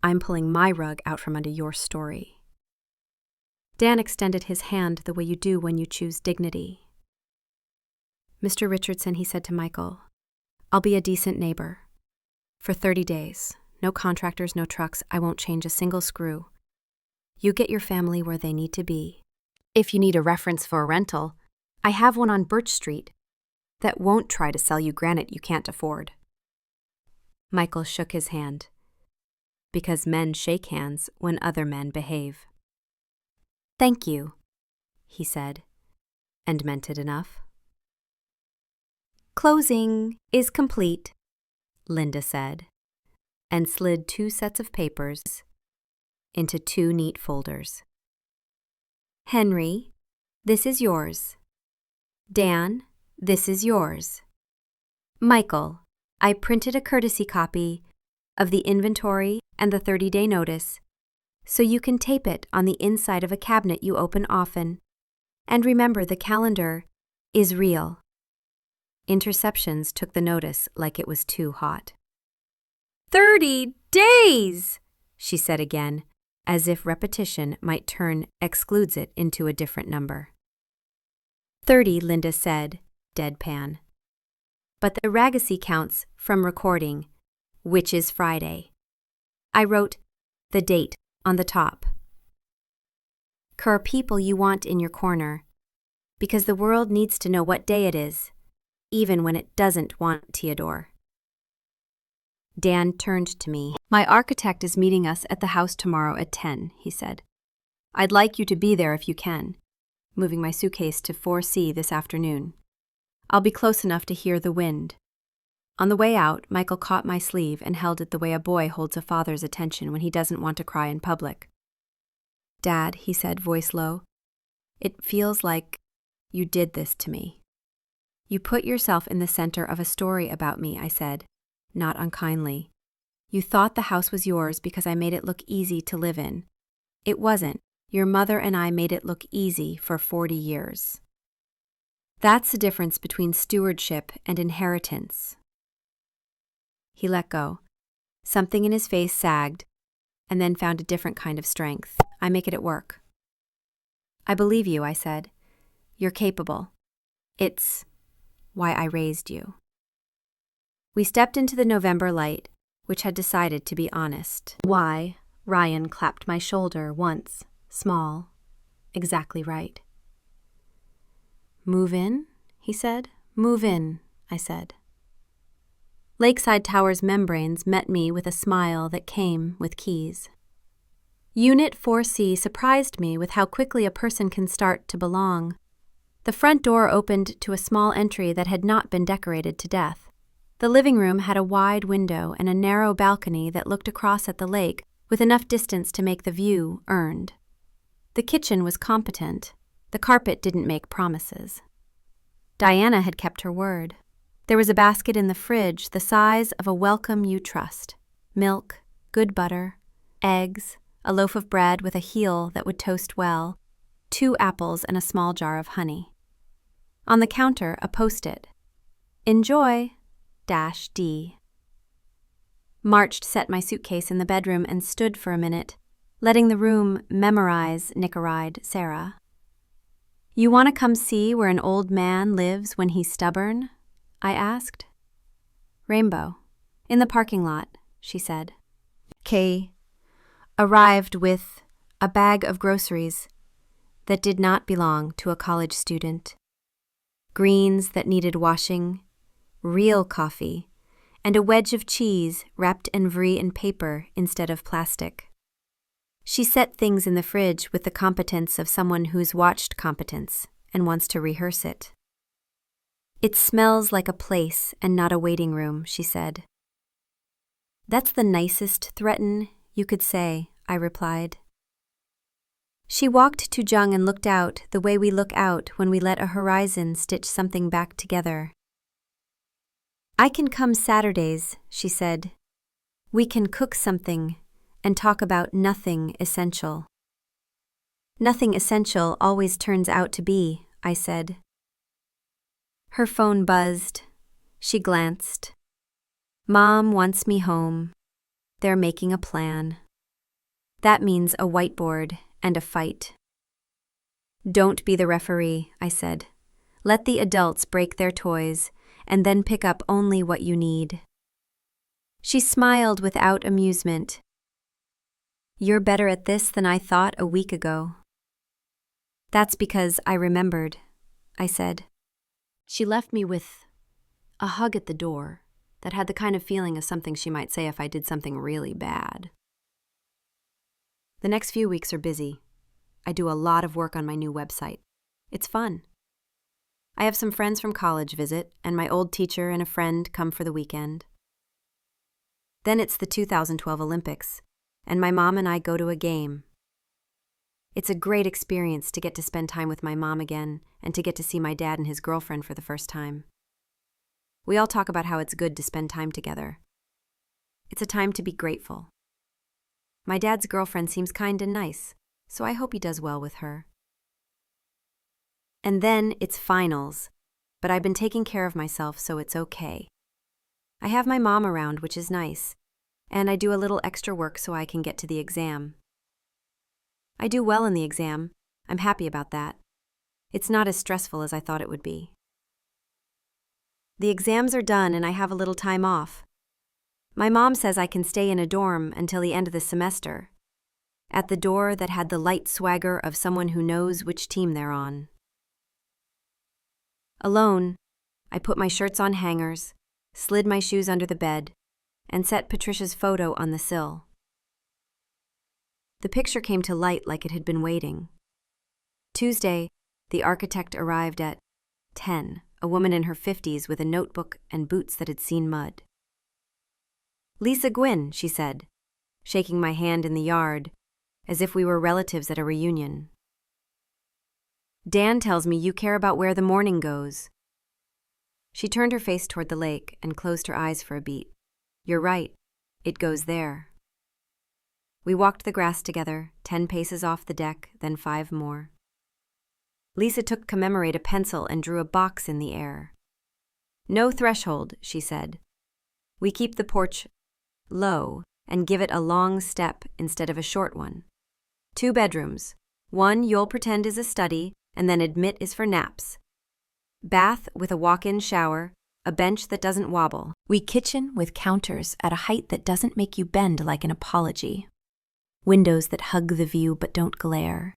I'm pulling my rug out from under your story." Dan extended his hand the way you do when you choose dignity. "Mr. Richardson," he said to Michael, "I'll be a decent neighbor. For 30 days. No contractors, no trucks. I won't change a single screw. You get your family where they need to be. If you need a reference for a rental, I have one on Birch Street that won't try to sell you granite you can't afford." Michael shook his hand, because men shake hands when other men behave. "Thank you," he said, and meant it enough. "Closing is complete," Linda said, and slid 2 sets of papers into 2 neat folders. "Henry, this is yours. Dan, this is yours. Michael, I printed a courtesy copy of the inventory and the 30-day notice, so you can tape it on the inside of a cabinet you open often. And remember, the calendar is real." Interceptions took the notice like it was too hot. 30 days, she said again, as if repetition might turn excludes it into a different number. 30, Linda said, deadpan. But the ragacy counts from recording, which is Friday. I wrote the date on the top. Cur people you want in your corner, because the world needs to know what day it is, even when it doesn't want Theodore. Dan turned to me. My architect is meeting us at the house tomorrow at 10, he said. I'd like you to be there if you can, moving my suitcase to 4C this afternoon. I'll be close enough to hear the wind. On the way out, Michael caught my sleeve and held it the way a boy holds a father's attention when he doesn't want to cry in public. Dad, he said, voice low, it feels like you did this to me. You put yourself in the center of a story about me, I said, not unkindly. You thought the house was yours because I made it look easy to live in. It wasn't. Your mother and I made it look easy for 40 years. That's the difference between stewardship and inheritance. He let go. Something in his face sagged, and then found a different kind of strength. I make it at work. I believe you, I said. You're capable. It's why I raised you. We stepped into the November light, which had decided to be honest. Why? Ryan clapped my shoulder once, small, exactly right. Move in, he said. Move in, I said. Lakeside Tower's membranes met me with a smile that came with keys. Unit 4C surprised me with how quickly a person can start to belong. The front door opened to a small entry that had not been decorated to death. The living room had a wide window and a narrow balcony that looked across at the lake with enough distance to make the view earned. The kitchen was competent. The carpet didn't make promises. Diana had kept her word. There was a basket in the fridge the size of a welcome you trust. Milk, good butter, eggs, a loaf of bread with a heel that would toast well, 2 apples and a small jar of honey. On the counter, a post-it. Enjoy -D. March set my suitcase in the bedroom and stood for a minute, letting the room memorize Nick-a-ride Sarah. You want to come see where an old man lives when he's stubborn? I asked. Rainbow. In the parking lot, she said. Kay arrived with a bag of groceries that did not belong to a college student. Greens that needed washing, real coffee, and a wedge of cheese wrapped en vraie in paper instead of plastic. She set things in the fridge with the competence of someone who's watched competence and wants to rehearse it. It smells like a place and not a waiting room, she said. That's the nicest threaten you could say, I replied. She walked to Jung and looked out the way we look out when we let a horizon stitch something back together. I can come Saturdays, she said. We can cook something and talk about nothing essential. Nothing essential always turns out to be, I said. Her phone buzzed. She glanced. Mom wants me home. They're making a plan. That means a whiteboard and a fight. Don't be the referee, I said. Let the adults break their toys and then pick up only what you need. She smiled without amusement. You're better at this than I thought a week ago. That's because I remembered, I said. She left me with a hug at the door that had the kind of feeling of something she might say if I did something really bad. The next few weeks are busy. I do a lot of work on my new website. It's fun. I have some friends from college visit, and my old teacher and a friend come for the weekend. Then it's the 2012 Olympics, and my mom and I go to a game. It's a great experience to get to spend time with my mom again and to get to see my dad and his girlfriend for the first time. We all talk about how it's good to spend time together. It's a time to be grateful. My dad's girlfriend seems kind and nice, so I hope he does well with her. And then it's finals, but I've been taking care of myself, so it's okay. I have my mom around, which is nice, and I do a little extra work so I can get to the exam. I do well in the exam. I'm happy about that. It's not as stressful as I thought it would be. The exams are done and I have a little time off. My mom says I can stay in a dorm until the end of the semester, at the door that had the light swagger of someone who knows which team they're on. Alone, I put my shirts on hangers, slid my shoes under the bed, and set Patricia's photo on the sill. The picture came to light like it had been waiting. Tuesday, the architect arrived at 10, a woman in her 50s with a notebook and boots that had seen mud. Lisa Gwynn, she said, shaking my hand in the yard, as if we were relatives at a reunion. Dan tells me you care about where the morning goes. She turned her face toward the lake and closed her eyes for a beat. You're right, it goes there. We walked the grass together, 10 paces off the deck, then 5 more. Lisa took Commemorate a pencil and drew a box in the air. No threshold, she said. We keep the porch low and give it a long step instead of a short one. 2 bedrooms. One you'll pretend is a study and then admit is for naps. Bath with a walk-in shower, a bench that doesn't wobble. We kitchen with counters at a height that doesn't make you bend like an apology. Windows that hug the view but don't glare.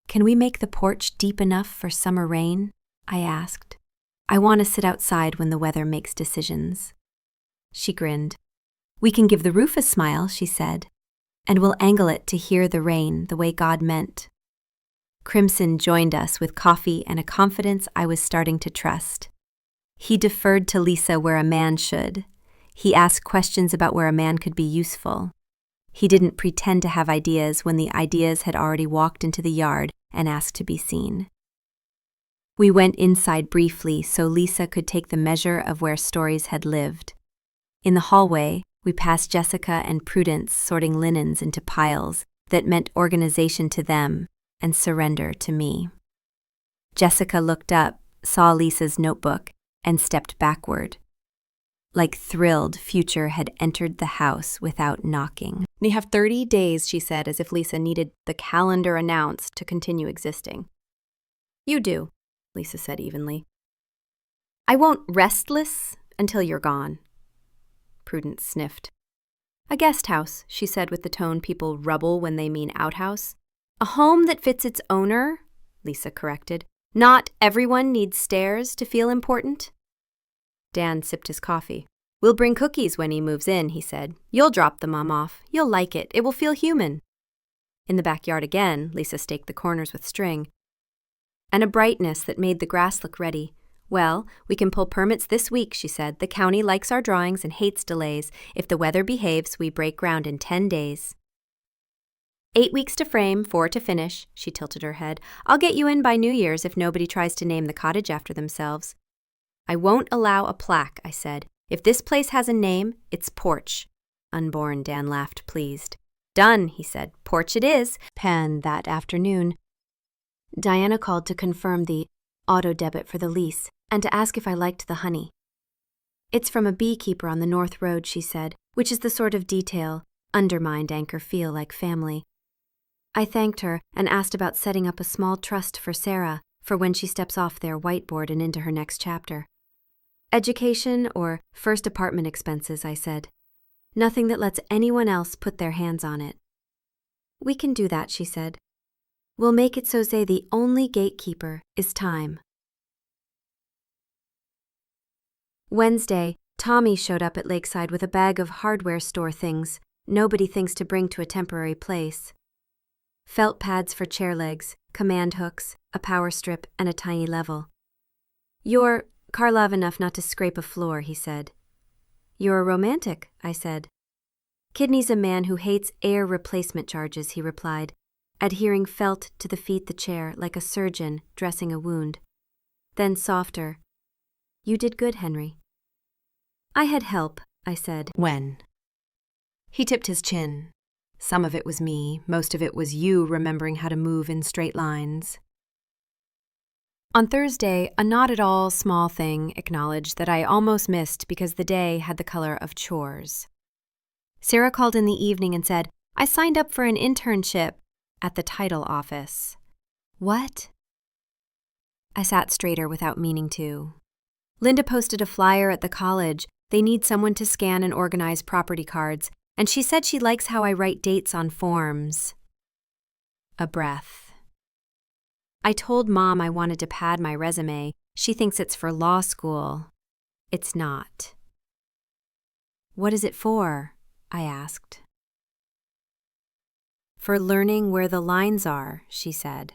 Can we make the porch deep enough for summer rain? I asked. I want to sit outside when the weather makes decisions. She grinned. We can give the roof a smile, she said. and we'll angle it to hear the rain the way God meant. Crimson joined us with coffee and a confidence I was starting to trust. He deferred to Lisa where a man should. He asked questions about where a man could be useful. He didn't pretend to have ideas when the ideas had already walked into the yard and asked to be seen. We went inside briefly so Lisa could take the measure of where Stories had lived. In the hallway, we passed Jessica and Prudence sorting linens into piles that meant organization to them and surrender to me. Jessica looked up, saw Lisa's notebook, and stepped backward. Like thrilled, Future had entered the house without knocking. You have 30 days, she said, as if Lisa needed the calendar announced to continue existing. You do, Lisa said evenly. I won't restless until you're gone. Prudence sniffed. A guest house, she said with the tone people rubble when they mean outhouse. A home that fits its owner, Lisa corrected. Not everyone needs stairs to feel important. Dan sipped his coffee. We'll bring cookies when he moves in, he said. You'll drop the mom off. You'll like it. It will feel human. In the backyard again, Lisa staked the corners with string. And a brightness that made the grass look ready. Well, we can pull permits this week, she said. The county likes our drawings and hates delays. If the weather behaves, we break ground in 10 days. 8 weeks to frame, 4 to finish, she tilted her head. I'll get you in by New Year's if nobody tries to name the cottage after themselves. I won't allow a plaque, I said. If this place has a name, it's Porch. Unborn, Dan laughed, pleased. Done, he said. Porch it is. Penn that afternoon. Diana called to confirm the auto debit for the lease and to ask if I liked the honey. It's from a beekeeper on the North Road, she said, which is the sort of detail undermined anchor feel like family. I thanked her and asked about setting up a small trust for Sarah for when she steps off their whiteboard and into her next chapter. Education or first apartment expenses, I said. Nothing that lets anyone else put their hands on it. We can do that, she said. We'll make it so say the only gatekeeper is time. Wednesday, Tommy showed up at Lakeside with a bag of hardware store things nobody thinks to bring to a temporary place. Felt pads for chair legs, command hooks, a power strip, and a tiny level. You're Karlov enough not to scrape a floor, he said. You're a romantic, I said. Kidney's a man who hates air replacement charges, he replied, adhering felt to the feet the chair like a surgeon dressing a wound. Then softer. You did good, Henry. I had help, I said. When? He tipped his chin. Some of it was me, most of it was you remembering how to move in straight lines. On Thursday, a not-at-all small thing acknowledged that I almost missed because the day had the color of chores. Sarah called in the evening and said, I signed up for an internship at the title office. What? I sat straighter without meaning to. Linda posted a flyer at the college. They need someone to scan and organize property cards, and she said she likes how I write dates on forms. A breath. I told Mom I wanted to pad my resume. She thinks it's for law school. It's not. What is it for? I asked. For learning where the lines are, she said.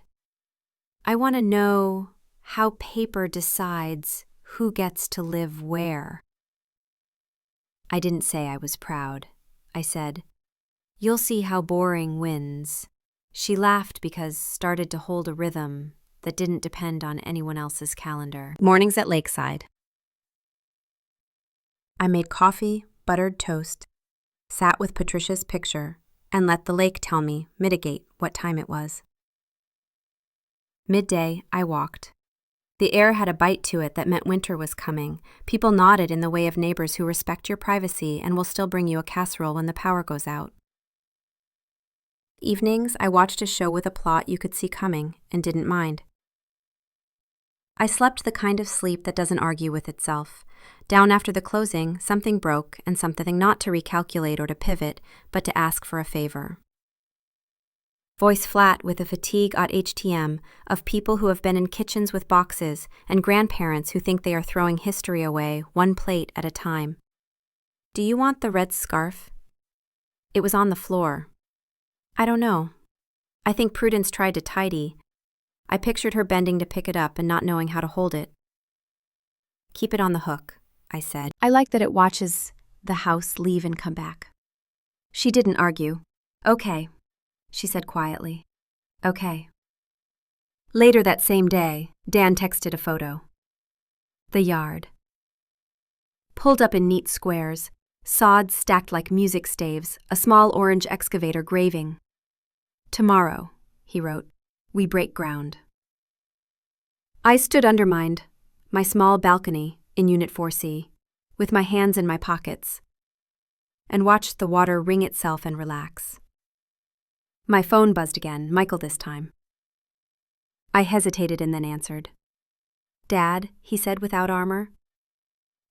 I want to know how paper decides who gets to live where. I didn't say I was proud. I said, you'll see how boring wins. She laughed because started to hold a rhythm that didn't depend on anyone else's calendar. Mornings at Lakeside. I made coffee, buttered toast, sat with Patricia's picture, and let the lake tell me, mitigate, what time it was. Midday, I walked. The air had a bite to it that meant winter was coming. People nodded in the way of neighbors who respect your privacy and will still bring you a casserole when the power goes out. Evenings, I watched a show with a plot you could see coming and didn't mind. I slept the kind of sleep that doesn't argue with itself. Down after the closing, something broke and something not to recalculate or to pivot, but to ask for a favor. Voice flat with a fatigue at HTM of people who have been in kitchens with boxes and grandparents who think they are throwing history away, one plate at a time. Do you want the red scarf? It was on the floor. I don't know. I think Prudence tried to tidy. I pictured her bending to pick it up and not knowing how to hold it. Keep it on the hook, I said. I like that it watches the house leave and come back. She didn't argue. Okay, she said quietly. Okay. Later that same day, Dan texted a photo. The yard. Pulled up in neat squares, sods stacked like music staves, a small orange excavator graving. Tomorrow, he wrote, we break ground. I stood undermined, my small balcony in Unit 4C, with my hands in my pockets, and watched the water wring itself and relax. My phone buzzed again, Michael this time. I hesitated and then answered. Dad, he said without armor.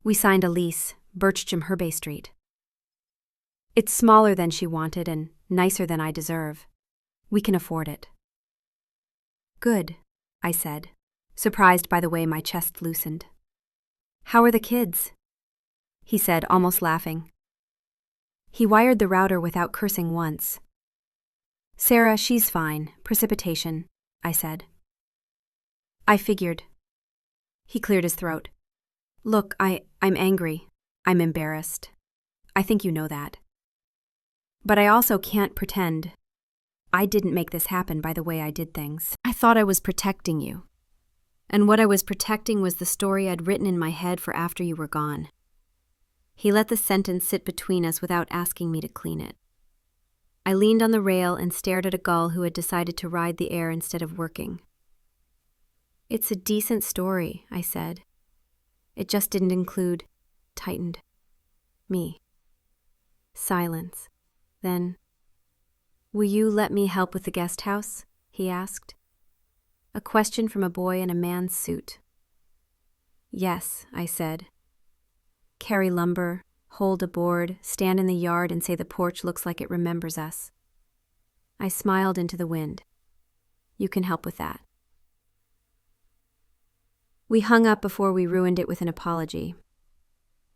We signed a lease, Birchgem Herbay Street. It's smaller than she wanted and nicer than I deserve. We can afford it. Good, I said, surprised by the way my chest loosened. How are the kids? He said, almost laughing. He wired the router without cursing once. Sarah, she's fine. Precipitation, I said. I figured. He cleared his throat. Look, I'm angry. I'm embarrassed. I think you know that. But I also can't pretend. I didn't make this happen by the way I did things. I thought I was protecting you. And what I was protecting was the story I'd written in my head for after you were gone. He let the sentence sit between us without asking me to clean it. I leaned on the rail and stared at a gull who had decided to ride the air instead of working. It's a decent story, I said. It just didn't include, tightened, me. Silence. Then, will you let me help with the guest house? He asked. A question from a boy in a man's suit. Yes, I said. Carry lumber, hold a board, stand in the yard and say the porch looks like it remembers us. I smiled into the wind. You can help with that. We hung up before we ruined it with an apology.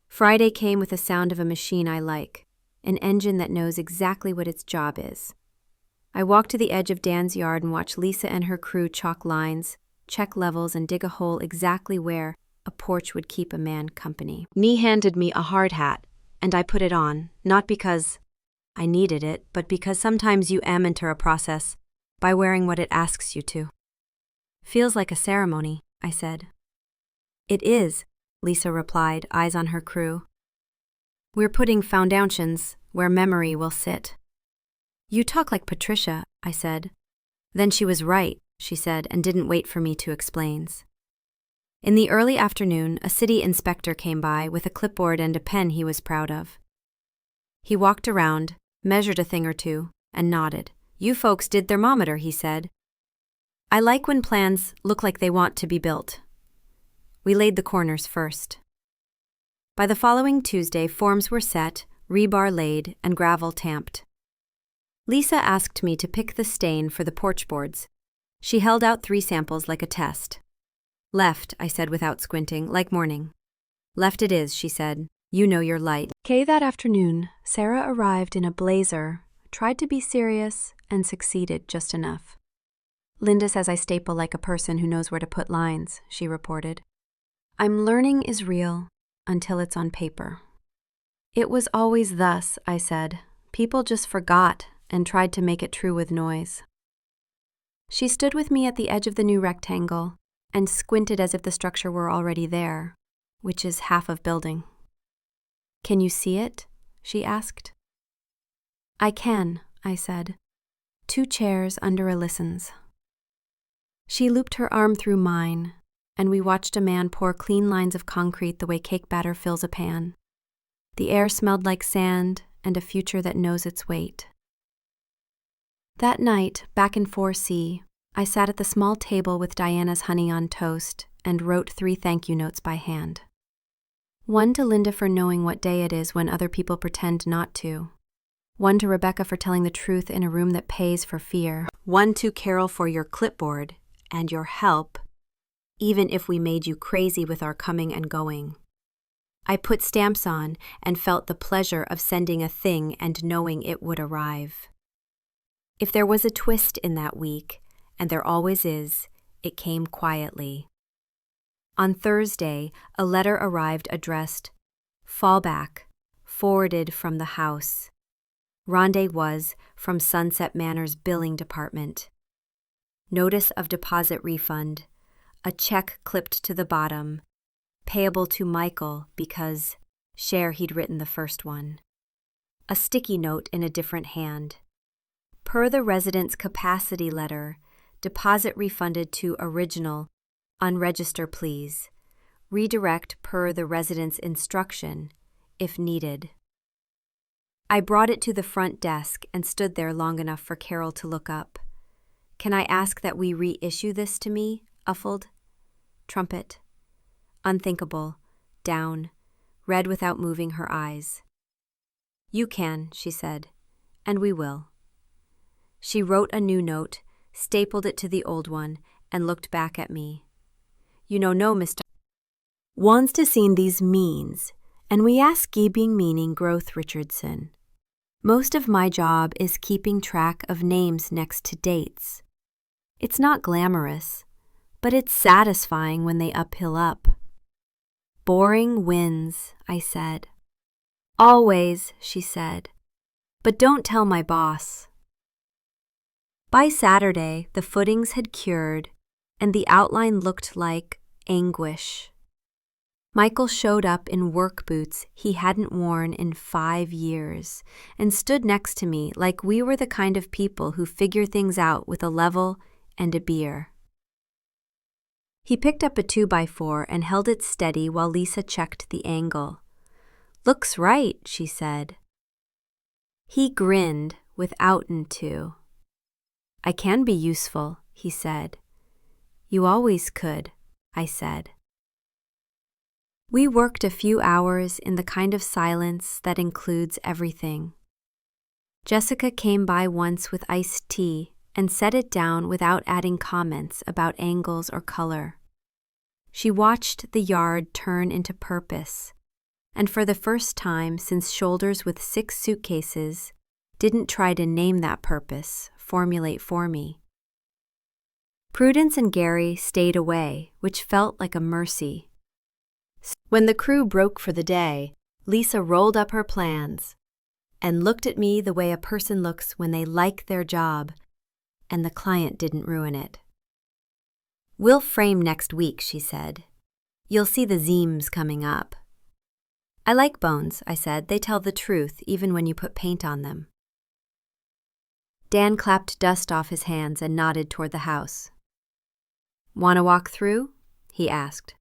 Friday came with the sound of a machine I like, an engine that knows exactly what its job is. I walked to the edge of Dan's yard and watched Lisa and her crew chalk lines, check levels, and dig a hole exactly where a porch would keep a man company. Nee handed me a hard hat, and I put it on, not because I needed it, but because sometimes you enter a process by wearing what it asks you to. Feels like a ceremony, I said. It is, Lisa replied, eyes on her crew. We're putting foundations where memory will sit. You talk like Patricia, I said. Then she was right, she said, and didn't wait for me to explain. In the early afternoon, a city inspector came by with a clipboard and a pen he was proud of. He walked around, measured a thing or two, and nodded. You folks did thermometer, he said. I like when plans look like they want to be built. We laid the corners first. By the following Tuesday, forms were set, rebar laid, and gravel tamped. Lisa asked me to pick the stain for the porch boards. She held out 3 samples like a test. Left, I said without squinting, like morning. Left it is, she said. You know you're light. That afternoon, Sarah arrived in a blazer, tried to be serious, and succeeded just enough. Linda says I staple like a person who knows where to put lines, she reported. I'm learning is real until it's on paper. It was always thus, I said. People just forgot and tried to make it true with noise. She stood with me at the edge of the new rectangle and squinted as if the structure were already there, which is half of building. Can you see it? She asked. I can, I said. 2 chairs under a listens. She looped her arm through mine, and we watched a man pour clean lines of concrete the way cake batter fills a pan. The air smelled like sand and a future that knows its weight. That night, back in 4C, I sat at the small table with Diana's honey on toast and wrote 3 thank you notes by hand. One to Linda for knowing what day it is when other people pretend not to. One to Rebecca for telling the truth in a room that pays for fear. One to Carol for your clipboard and your help, even if we made you crazy with our coming and going. I put stamps on and felt the pleasure of sending a thing and knowing it would arrive. If there was a twist in that week, and there always is, it came quietly. On Thursday, a letter arrived addressed, "Fallback, forwarded from the house." Rondé was from Sunset Manor's billing department. Notice of deposit refund, a check clipped to the bottom, payable to Michael because share he'd written the first one. A sticky note in a different hand. Per the resident's capacity letter, deposit refunded to original, unregister please. Redirect per the resident's instruction, if needed. I brought it to the front desk and stood there long enough for Carol to look up. "Can I ask that we reissue this to me?" Uffled. Trumpet. Unthinkable. Down. Read without moving her eyes. "You can," she said, "and we will." She wrote a new note, stapled it to the old one, and looked back at me. "You know, no, Mr. Wants to seen these means, and we ask ye being meaning growth Richardson. Most of my job is keeping track of names next to dates. It's not glamorous, but it's satisfying when they uphill up." "Boring wins," I said. "Always," she said, "but don't tell my boss." By Saturday, the footings had cured, and the outline looked like anguish. Michael showed up in work boots he hadn't worn in 5 years and stood next to me like we were the kind of people who figure things out with a level and a beer. He picked up a 2x4 and held it steady while Lisa checked the angle. "Looks right," she said. He grinned withouten to. "I can be useful," he said. "You always could," I said. We worked a few hours in the kind of silence that includes everything. Jessica came by once with iced tea and set it down without adding comments about angles or color. She watched the yard turn into purpose, and for the first time since Shoulders with 6 suitcases, didn't try to name that purpose, formulate for me. Prudence and Gary stayed away, which felt like a mercy. When the crew broke for the day, Lisa rolled up her plans and looked at me the way a person looks when they like their job and the client didn't ruin it. "We'll frame next week," she said. "You'll see the zeems coming up." "I like bones," I said. "They tell the truth even when you put paint on them." Dan clapped dust off his hands and nodded toward the house. "Want to walk through?" he asked.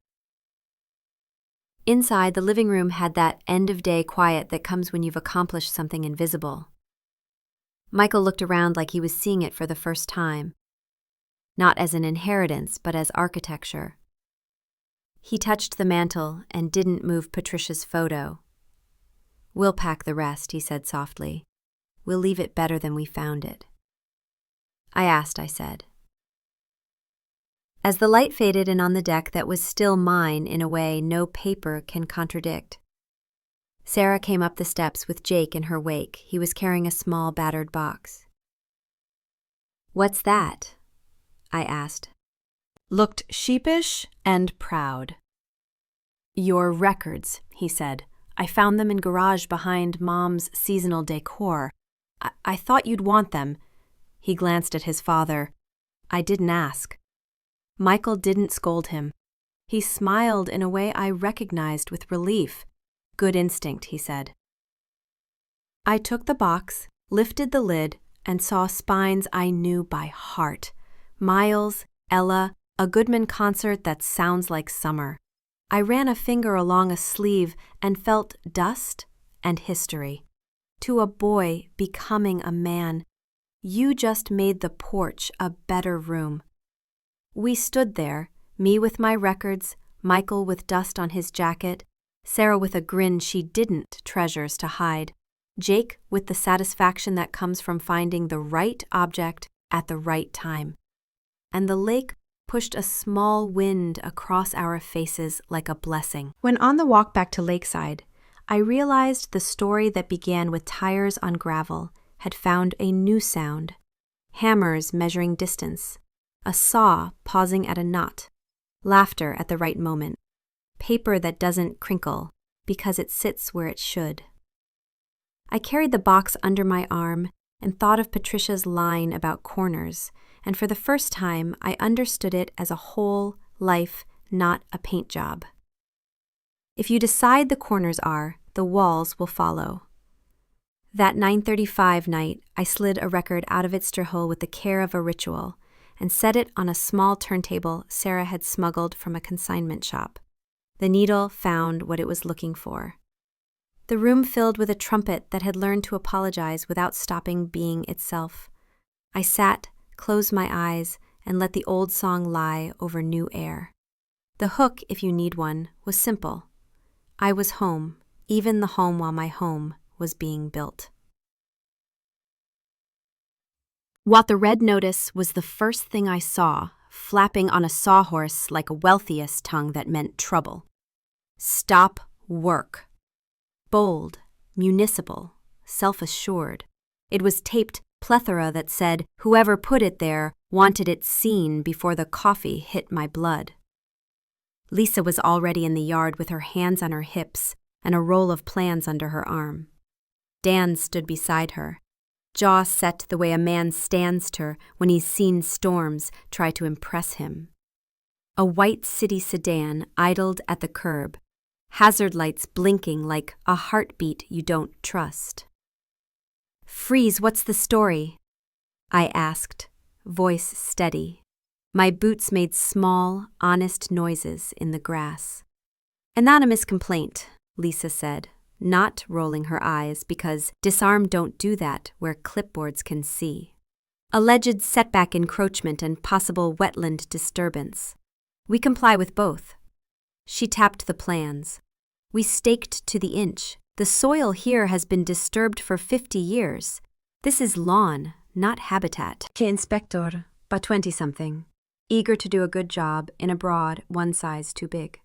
Inside, the living room had that end-of-day quiet that comes when you've accomplished something invisible. Michael looked around like he was seeing it for the first time, not as an inheritance, but as architecture. He touched the mantel and didn't move Patricia's photo. "We'll pack the rest," he said softly. "We'll leave it better than we found it." I said. As the light faded in on the deck that was still mine in a way no paper can contradict, Sarah came up the steps with Jake in her wake. He was carrying a small battered box. "What's that?" I asked. Looked sheepish and proud. "Your records," he said. "I found them in garage behind Mom's seasonal decor. I thought you'd want them." He glanced at his father. I didn't ask. Michael didn't scold him. He smiled in a way I recognized with relief. "Good instinct," he said. I took the box, lifted the lid, and saw spines I knew by heart. Miles, Ella, a Goodman concert that sounds like summer. I ran a finger along a sleeve and felt dust and history. To a boy becoming a man, you just made the porch a better room. We stood there, me with my records, Michael with dust on his jacket, Sarah with a grin she didn't treasures to hide, Jake with the satisfaction that comes from finding the right object at the right time. And the lake pushed a small wind across our faces like a blessing. When on the walk back to Lakeside, I realized the story that began with tires on gravel had found a new sound, hammers measuring distance, a saw pausing at a knot, laughter at the right moment, paper that doesn't crinkle because it sits where it should. I carried the box under my arm and thought of Patricia's line about corners, and for the first time I understood it as a whole life, not a paint job. If you decide the corners are, the walls will follow. That 9:35 night, I slid a record out of its hole with the care of a ritual and set it on a small turntable Sarah had smuggled from a consignment shop. The needle found what it was looking for. The room filled with a trumpet that had learned to apologize without stopping being itself. I sat, closed my eyes, and let the old song lie over new air. The hook, if you need one, was simple. I was home, even the home while my home was being built. What the red notice was the first thing I saw, flapping on a sawhorse like a wealthiest tongue that meant trouble. Stop work. Bold, municipal, self-assured. It was taped plethora that said whoever put it there wanted it seen before the coffee hit my blood. Lisa was already in the yard with her hands on her hips and a roll of plans under her arm. Dan stood beside her, jaw set the way a man stands to when he's seen storms try to impress him. A white city sedan idled at the curb, hazard lights blinking like a heartbeat you don't trust. "Freeze, what's the story?" I asked, voice steady. My boots made small, honest noises in the grass. "Anonymous complaint," Lisa said, not rolling her eyes because disarm don't do that where clipboards can see. "Alleged setback encroachment and possible wetland disturbance. We comply with both." She tapped the plans. "We staked to the inch. The soil here has been disturbed for 50 years. This is lawn, not habitat." "Que inspector, but 20-something, eager to do a good job in a broad one size too big."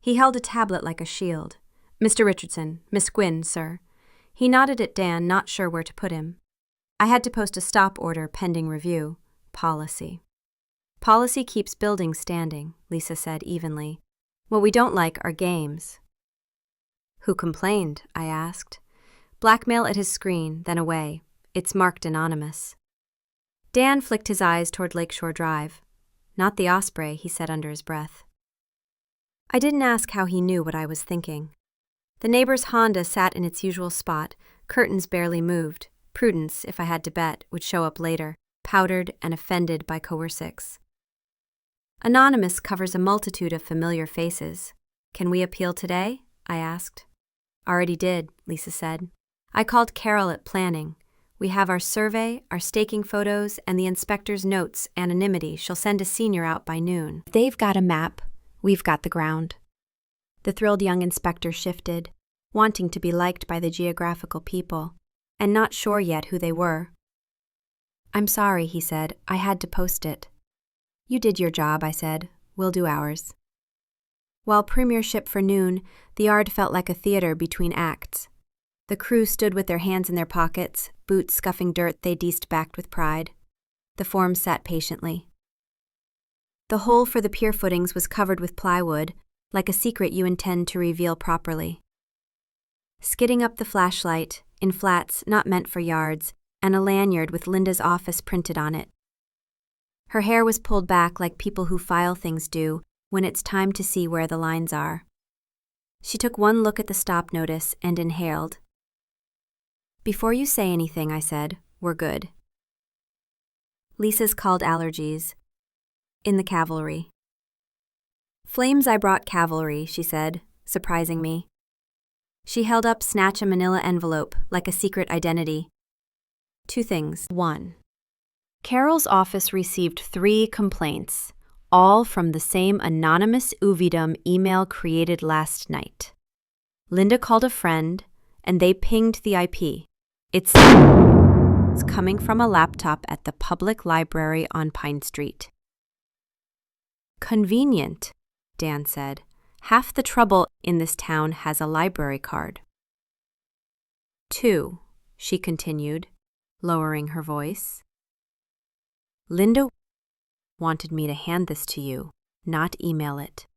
He held a tablet like a shield. "Mr. Richardson, Miss Gwynn, sir." He nodded at Dan, not sure where to put him. "I had to post a stop order pending review. Policy." "Policy keeps buildings standing," Lisa said evenly. "What we don't like are games." "Who complained?" I asked. "Blackmail at his screen, then away. It's marked anonymous." Dan flicked his eyes toward Lakeshore Drive. "Not the Osprey," he said under his breath. I didn't ask how he knew what I was thinking. The neighbor's Honda sat in its usual spot, curtains barely moved. Prudence, if I had to bet, would show up later, powdered and offended by coercics. Anonymous covers a multitude of familiar faces. "Can we appeal today?" I asked. "Already did," Lisa said. "I called Carol at planning. We have our survey, our staking photos, and the inspector's notes, anonymity. She'll send a senior out by noon. If they've got a map, we've got the ground." The thrilled young inspector shifted, wanting to be liked by the geographical people, and not sure yet who they were. "I'm sorry," he said. "I had to post it." "You did your job," I said. "We'll do ours." While premiership for noon, the yard felt like a theater between acts. The crew stood with their hands in their pockets, boots scuffing dirt they de-backed with pride. The forms sat patiently. The hole for the pier footings was covered with plywood, like a secret you intend to reveal properly. Skidding up the flashlight, in flats not meant for yards, and a lanyard with Linda's office printed on it. Her hair was pulled back like people who file things do when it's time to see where the lines are. She took one look at the stop notice and inhaled. "Before you say anything," I said, "we're good." Lisa's called allergies. In the cavalry. "Flames, I brought cavalry," she said, surprising me. She held up snatch a manila envelope like a secret identity. 2 things. 1. Carol's office received 3 complaints, all from the same anonymous Uvidum email created last night. Linda called a friend, and they pinged the IP. It's coming from a laptop at the public library on Pine Street. "Convenient," Dan said. "Half the trouble in this town has a library card." 2, she continued, lowering her voice. Linda wanted me to hand this to you, not email it.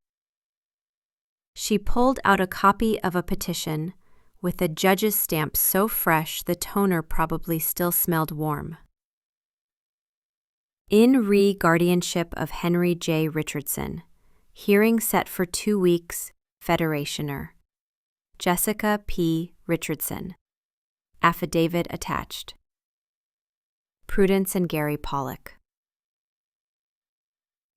She pulled out a copy of a petition with a judge's stamp so fresh the toner probably still smelled warm. In re guardianship of Henry J. Richardson. Hearing set for 2 weeks. Federationer. Jessica P. Richardson. Affidavit attached. Prudence and Gary Pollock.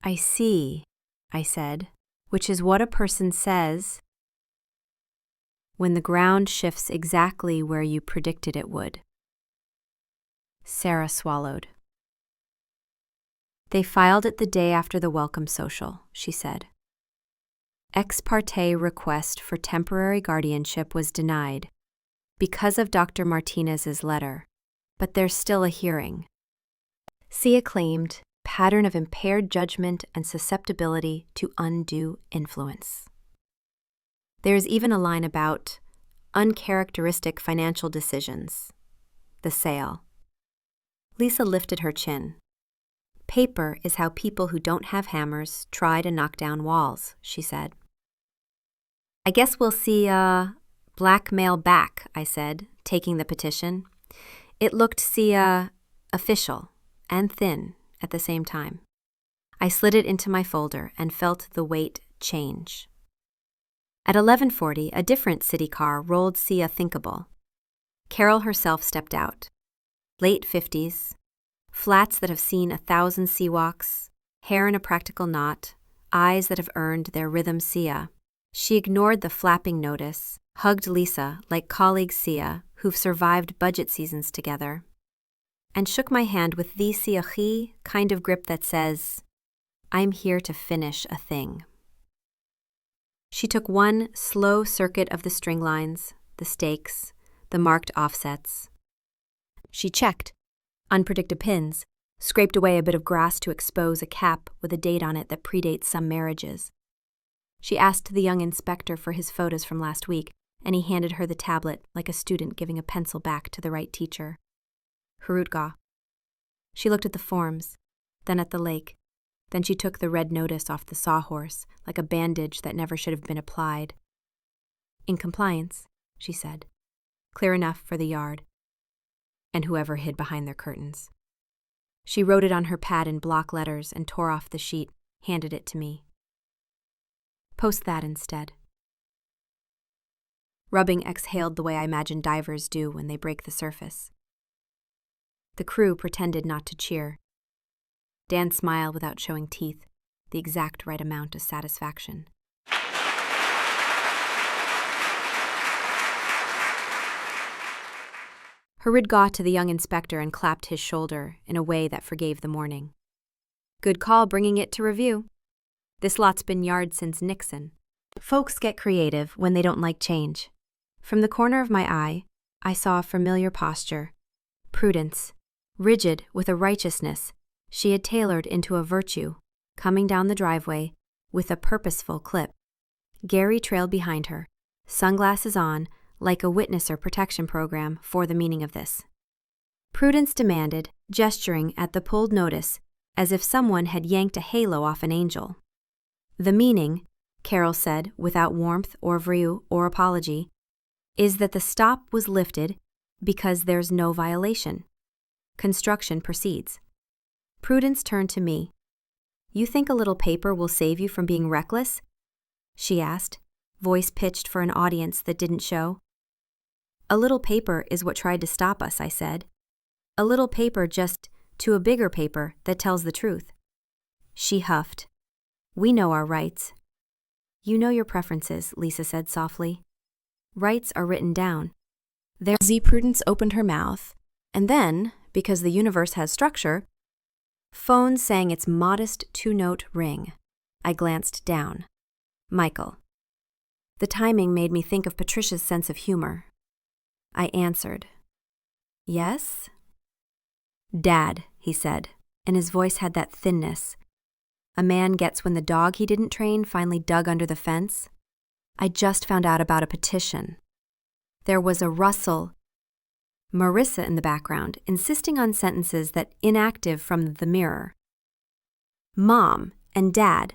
I see, I said, which is what a person says when the ground shifts exactly where you predicted it would. Sarah swallowed. They filed it the day after the welcome social, she said. Ex parte request for temporary guardianship was denied because of Dr. Martinez's letter, but there's still a hearing. Sia claimed pattern of impaired judgment and susceptibility to undue influence. There's even a line about uncharacteristic financial decisions. The sale. Lisa lifted her chin. Paper is how people who don't have hammers try to knock down walls, she said. I guess we'll see blackmail back, I said, taking the petition. It looked official and thin at the same time. I slid it into my folder and felt the weight change. At 11:40, a different city car rolled Sia thinkable. Carol herself stepped out. Late 50s, flats that have seen 1,000 sea walks, hair in a practical knot, eyes that have earned their rhythm Sia. She ignored the flapping notice, hugged Lisa like colleague Sia who've survived budget seasons together, and shook my hand with the Siachi kind of grip that says, I'm here to finish a thing. She took one slow circuit of the string lines, the stakes, the marked offsets. She checked, unpredicted pins, scraped away a bit of grass to expose a cap with a date on it that predates some marriages. She asked the young inspector for his photos from last week, and he handed her the tablet like a student giving a pencil back to the right teacher. Harutga. She looked at the forms, then at the lake. Then she took the red notice off the sawhorse like a bandage that never should have been applied. In compliance, she said. Clear enough for the yard. And whoever hid behind their curtains. She wrote it on her pad in block letters and tore off the sheet, handed it to me. Post that instead. Rubbing exhaled the way I imagine divers do when they break the surface. The crew pretended not to cheer. Dan smiled without showing teeth, the exact right amount of satisfaction. Harid got to the young inspector and clapped his shoulder in a way that forgave the morning. Good call bringing it to review. This lot's been yard since Nixon. Folks get creative when they don't like change. From the corner of my eye, I saw a familiar posture. Prudence, rigid with a righteousness she had tailored into a virtue, coming down the driveway with a purposeful clip. Gary trailed behind her, sunglasses on, like a witnesser protection program for the meaning of this. Prudence demanded, gesturing at the pulled notice as if someone had yanked a halo off an angel. The meaning, Carol said without warmth or view or apology, is that the stop was lifted because there's no violation. Construction proceeds. Prudence turned to me. You think a little paper will save you from being reckless? She asked, voice pitched for an audience that didn't show. A little paper is what tried to stop us, I said. A little paper just to a bigger paper that tells the truth. She huffed. We know our rights. You know your preferences, Lisa said softly. Rights are written down. Prudence opened her mouth, and then, because the universe has structure, phone sang its modest 2-note ring. I glanced down. Michael. The timing made me think of Patricia's sense of humor. I answered. Yes? Dad, he said, and his voice had that thinness a man gets when the dog he didn't train finally dug under the fence. I just found out about a petition. There was a rustle Marissa in the background, insisting on sentences that inactive from the mirror. Mom and Dad,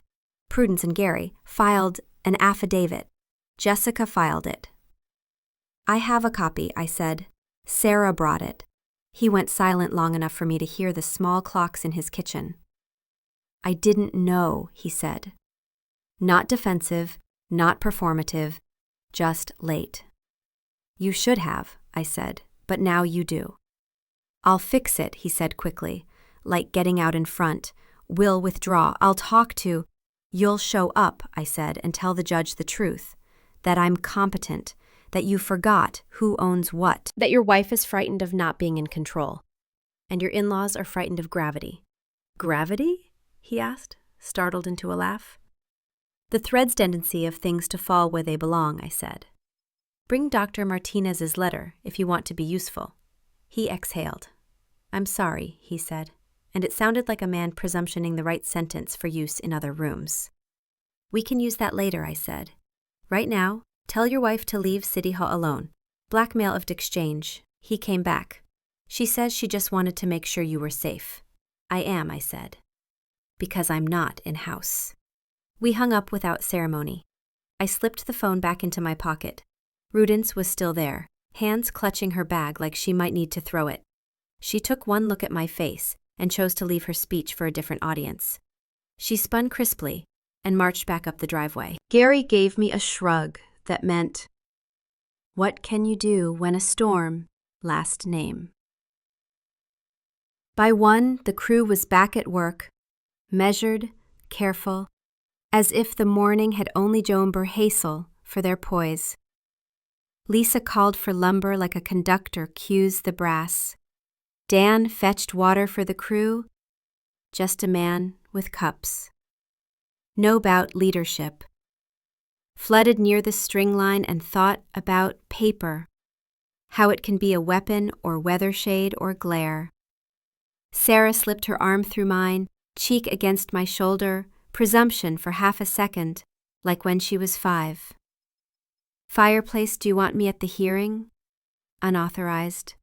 Prudence and Gary, filed an affidavit. Jessica filed it. I have a copy, I said. Sarah brought it. He went silent long enough for me to hear the small clocks in his kitchen. I didn't know, he said. Not defensive, not performative, just late. You should have, I said, but now you do. I'll fix it, he said quickly, like getting out in front. We'll withdraw. I'll talk to. You'll show up, I said, and tell the judge the truth. That I'm competent. That you forgot who owns what. That your wife is frightened of not being in control. And your in-laws are frightened of gravity. Gravity? He asked, startled into a laugh. The thread's tendency of things to fall where they belong, I said. Bring Dr. Martinez's letter if you want to be useful. He exhaled. I'm sorry, he said, and it sounded like a man presumptioning the right sentence for use in other rooms. We can use that later, I said. Right now, tell your wife to leave City Hall alone. Blackmail of exchange. He came back. She says she just wanted to make sure you were safe. I am, I said. Because I'm not in-house. We hung up without ceremony. I slipped the phone back into my pocket. Prudence was still there, hands clutching her bag like she might need to throw it. She took one look at my face and chose to leave her speech for a different audience. She spun crisply and marched back up the driveway. Gary gave me a shrug that meant, what can you do when a storm, last name? By 1, the crew was back at work, measured, careful, as if the morning had only Joan Berhasel for their poise. Lisa called for lumber like a conductor cues the brass. Dan fetched water for the crew, just a man with cups. No bout leadership. Flooded near the string line and thought about paper, how it can be a weapon or weather shade or glare. Sarah slipped her arm through mine, cheek against my shoulder, presumption for half a second, like when she was 5. Fireplace, do you want me at the hearing? Unauthorized.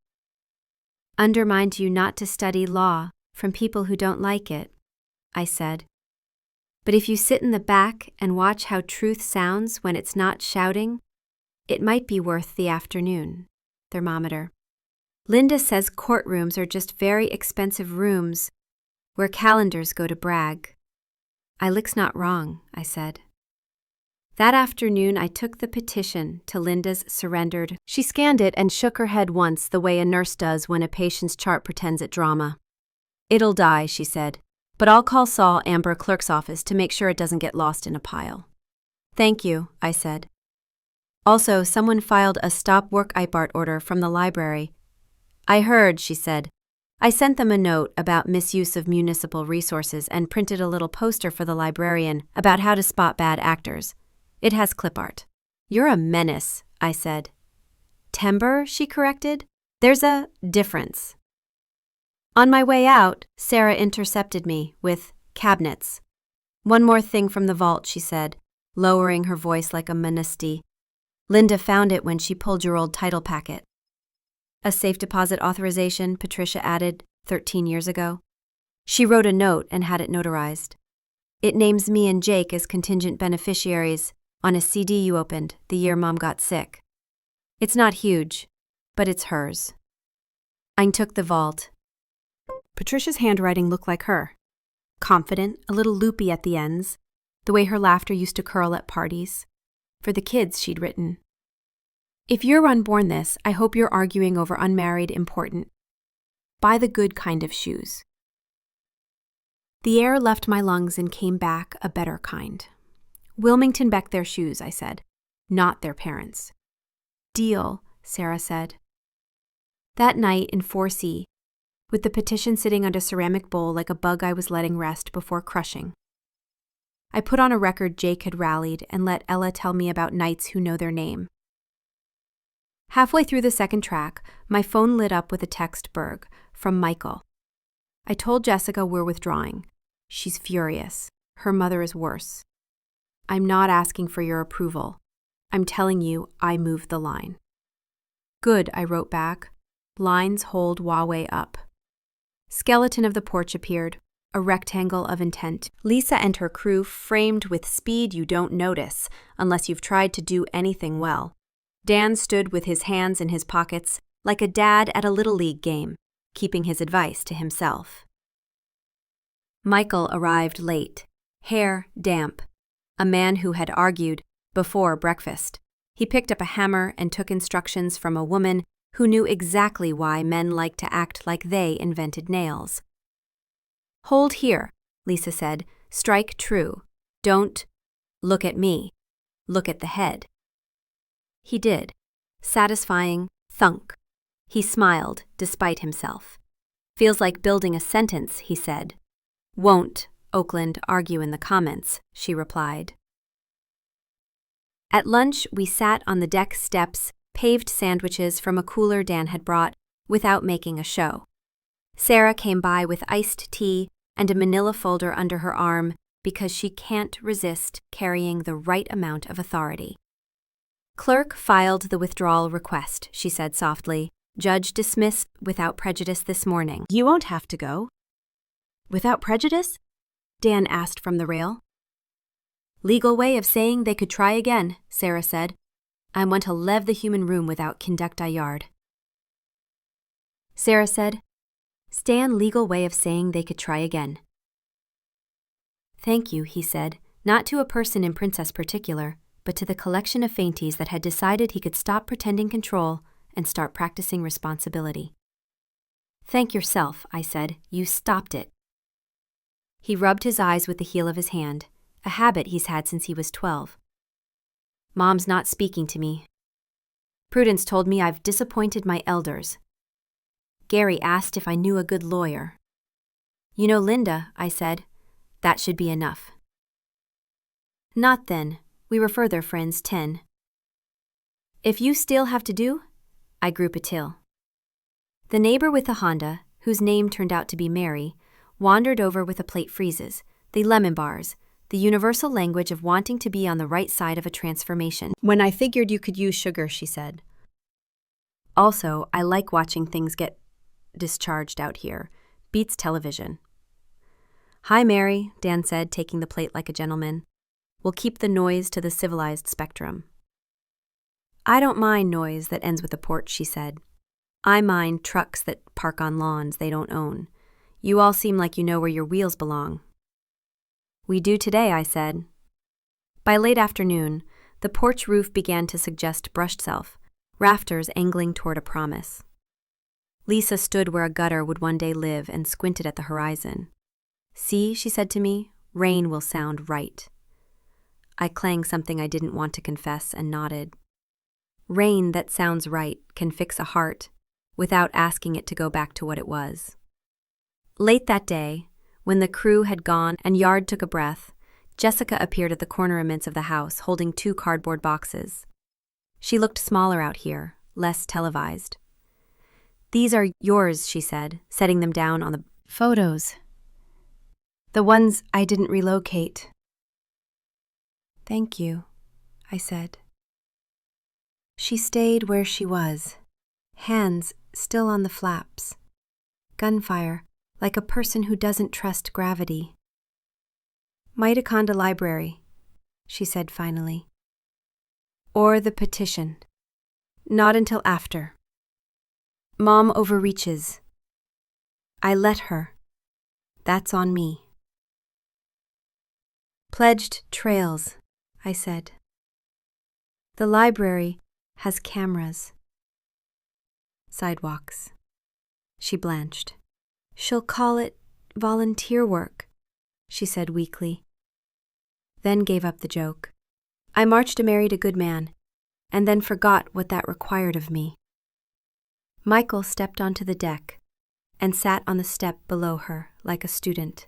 Undermined you not to study law from people who don't like it, I said. But if you sit in the back and watch how truth sounds when it's not shouting, it might be worth the afternoon. Thermometer. Linda says courtrooms are just very expensive rooms where calendars go to brag. Ilic's not wrong, I said. That afternoon I took the petition to Linda's surrendered. She scanned it and shook her head once the way a nurse does when a patient's chart pretends at drama. It'll die, she said, but I'll call Saul Amber Clerk's office to make sure it doesn't get lost in a pile. Thank you, I said. Also, someone filed a stop work IPART order from the library. I heard, she said. I sent them a note about misuse of municipal resources and printed a little poster for the librarian about how to spot bad actors. It has clip art. You're a menace, I said. Timber, she corrected. There's a difference. On my way out, Sarah intercepted me with cabinets. One more thing from the vault, she said, lowering her voice like a menacee. Linda found it when she pulled your old title packet. A safe deposit authorization, Patricia added, 13 years ago. She wrote a note and had it notarized. It names me and Jake as contingent beneficiaries on a CD you opened the year Mom got sick. It's not huge, but it's hers. I took the vault. Patricia's handwriting looked like her. Confident, a little loopy at the ends, the way her laughter used to curl at parties. For the kids, she'd written. If you're unborn this, I hope you're arguing over unmarried important. Buy the good kind of shoes. The air left my lungs and came back a better kind. Wilmington Beck their shoes, I said, not their parents. Deal, Sarah said. That night in 4C, with the petition sitting on a ceramic bowl like a bug I was letting rest before crushing, I put on a record Jake had rallied and let Ella tell me about knights who know their name. Halfway through the second track, my phone lit up with a text Berg from Michael. I told Jessica we're withdrawing. She's furious. Her mother is worse. I'm not asking for your approval. I'm telling you I moved the line. Good, I wrote back. Lines hold Huawei up. Skeleton of the porch appeared, a rectangle of intent. Lisa and her crew framed with speed you don't notice unless you've tried to do anything well. Dan stood with his hands in his pockets like a dad at a Little League game, keeping his advice to himself. Michael arrived late, hair damp, a man who had argued before breakfast. He picked up a hammer and took instructions from a woman who knew exactly why men like to act like they invented nails. "Hold here," Lisa said. "Strike true. Don't look at me. Look at the head." He did. Satisfying thunk. He smiled, despite himself. "Feels like building a sentence," he said. "Won't," Oakland, argue in the comments, she replied. At lunch, we sat on the deck steps, paved sandwiches from a cooler Dan had brought, without making a show. Sarah came by with iced tea and a manila folder under her arm because she can't resist carrying the right amount of authority. "Clerk filed the withdrawal request," she said softly. "Judge dismissed without prejudice this morning." "You won't have to go." "Without prejudice?" Dan asked from the rail. "Legal way of saying they could try again," Sarah said. "I want to leave the human room without conduct a yard." Sarah said, "Stan legal way of saying they could try again." "Thank you," he said, not to a person in Princess particular, but to the collection of fainties that had decided he could stop pretending control and start practicing responsibility. "Thank yourself," I said. "You stopped it." He rubbed his eyes with the heel of his hand, a habit he's had since he was 12. "Mom's not speaking to me. Prudence told me I've disappointed my elders. Gary asked if I knew a good lawyer." "You know Linda," I said. "That should be enough." "Not then. We were further friends 10. If you still have to do," I group a till. The neighbor with the Honda, whose name turned out to be Mary, wandered over with a plate freezes, the lemon bars, the universal language of wanting to be on the right side of a transformation. "When I figured you could use sugar," she said. "Also, I like watching things get discharged out here. Beats television." "Hi, Mary," Dan said, taking the plate like a gentleman. "We'll keep the noise to the civilized spectrum." "I don't mind noise that ends with a porch," she said. "I mind trucks that park on lawns they don't own. You all seem like you know where your wheels belong." "We do today," I said. By late afternoon, the porch roof began to suggest brushed self, rafters angling toward a promise. Lisa stood where a gutter would one day live and squinted at the horizon. "See," she said to me, "rain will sound right." I clanged something I didn't want to confess and nodded. Rain that sounds right can fix a heart without asking it to go back to what it was. Late that day, when the crew had gone and Yard took a breath, Jessica appeared at the cornerments of the house holding 2 cardboard boxes. She looked smaller out here, less televised. "These are yours," she said, setting them down on the "Photos. The ones I didn't relocate." "Thank you," I said. She stayed where she was, hands still on the flaps. Gunfire, like a person who doesn't trust gravity. "Mitochondria Library," she said finally. "Or the petition. Not until after. Mom overreaches. I let her. That's on me." "Pledged trails," I said. "The library has cameras." "Sidewalks." She blanched. "She'll call it volunteer work," she said weakly. Then gave up the joke. I marched to marry a good man, and then forgot what that required of me. Michael stepped onto the deck and sat on the step below her like a student.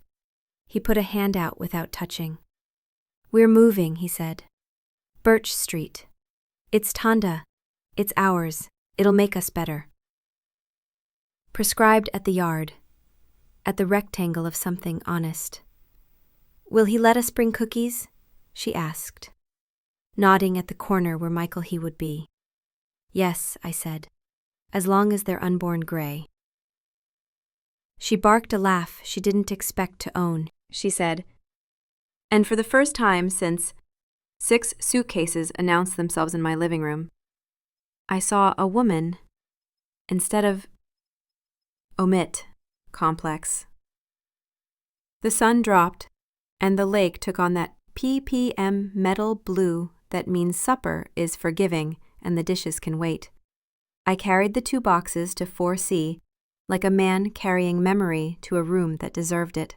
He put a hand out without touching. "We're moving," he said. "Birch Street. It's Tanda. It's ours. It'll make us better." Prescribed at the Yard, at the rectangle of something honest. "Will he let us bring cookies?" she asked, nodding at the corner where Michael he would be. "Yes," I said. as long as they're unborn gray. She barked a laugh she didn't expect to own, she said. And for the first time since 6 suitcases announced themselves in my living room, I saw a woman instead of omit complex. The sun dropped, and the lake took on that ppm metal blue that means supper is forgiving and the dishes can wait. I carried the 2 boxes to 4C like a man carrying memory to a room that deserved it.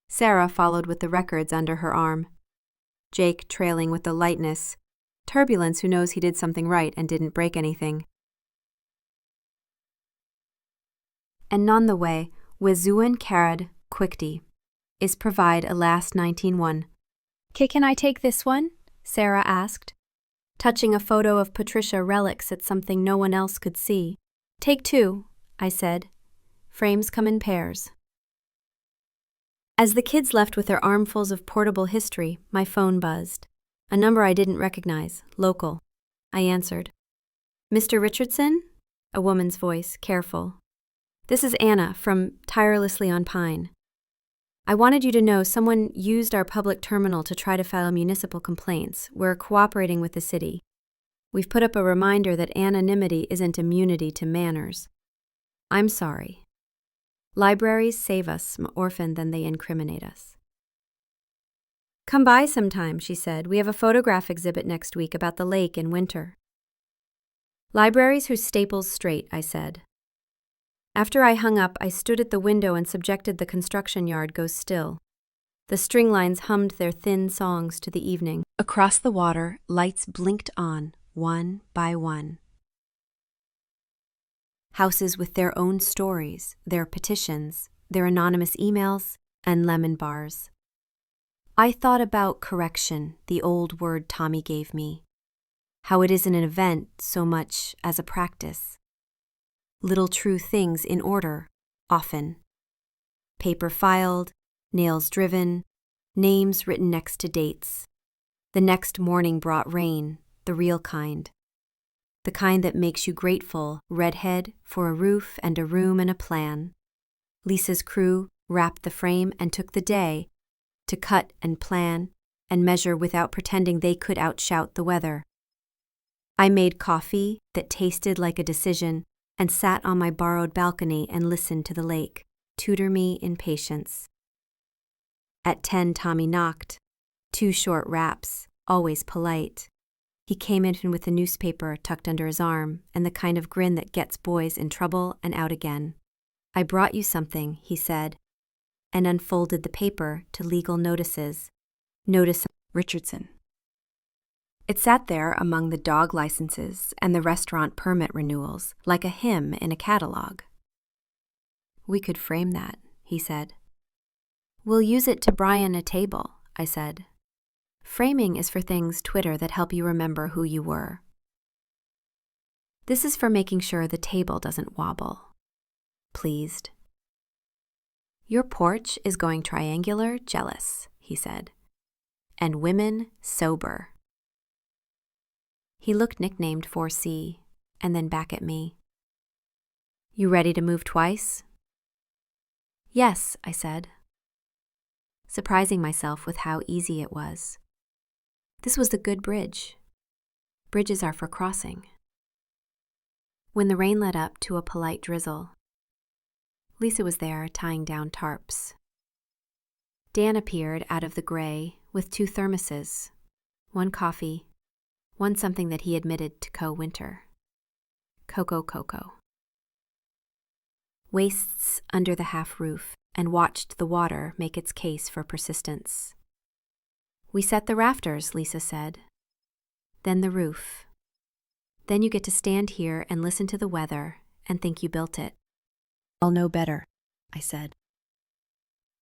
Sarah followed with the records under her arm, Jake trailing with the lightness, turbulence who knows he did something right and didn't break anything. And on the way, Wizuan Karad Quickty is provide a last 19-1. Can I take this one? Sarah asked, touching a photo of Patricia relics at something no one else could see. Take 2, I said. Frames come in pairs. As the kids left with their armfuls of portable history, my phone buzzed. A number I didn't recognize, local. I answered. Mr. Richardson? A woman's voice, careful. This is Anna from Tirelessly on Pine. I wanted you to know someone used our public terminal to try to file municipal complaints. We're cooperating with the city. We've put up a reminder that anonymity isn't immunity to manners. I'm sorry. Libraries save us more often than they incriminate us. Come by sometime, she said. We have a photograph exhibit next week about the lake in winter. Libraries whose staples straight, I said. After I hung up, I stood at the window and subjected the construction yard go still. The string lines hummed their thin songs to the evening. Across the water, lights blinked on, one by one. Houses with their own stories, their petitions, their anonymous emails, and lemon bars. I thought about correction, the old word Tommy gave me. How it isn't an event so much as a practice. Little true things in order, often. Paper filed, nails driven, names written next to dates. The next morning brought rain, the real kind. The kind that makes you grateful, redhead, for a roof and a room and a plan. Lisa's crew wrapped the frame and took the day to cut and plan and measure without pretending they could outshout the weather. I made coffee that tasted like a decision and sat on my borrowed balcony and listened to the lake, tutor me in patience. At 10, Tommy knocked. 2 short raps, always polite. He came in with the newspaper tucked under his arm and the kind of grin that gets boys in trouble and out again. I brought you something, he said, and unfolded the paper to legal notices. Notice Richardson. It sat there among the dog licenses and the restaurant permit renewals, like a hymn in a catalog. We could frame that, he said. We'll use it to Brian a table, I said. Framing is for things Twitter that help you remember who you were. This is for making sure the table doesn't wobble. Pleased. Your porch is going triangular jealous, he said. And women sober. He looked nicknamed 4C, and then back at me. You ready to move twice? Yes, I said, surprising myself with how easy it was. This was the good bridge. Bridges are for crossing. When the rain let up to a polite drizzle, Lisa was there tying down tarps. Dan appeared out of the gray with 2 thermoses, 1 coffee, 1 something that he admitted to co-winter. Cocoa. Waists under the half roof and watched the water make its case for persistence. We set the rafters, Lisa said. Then the roof. Then you get to stand here and listen to the weather and think you built it. I'll know better, I said.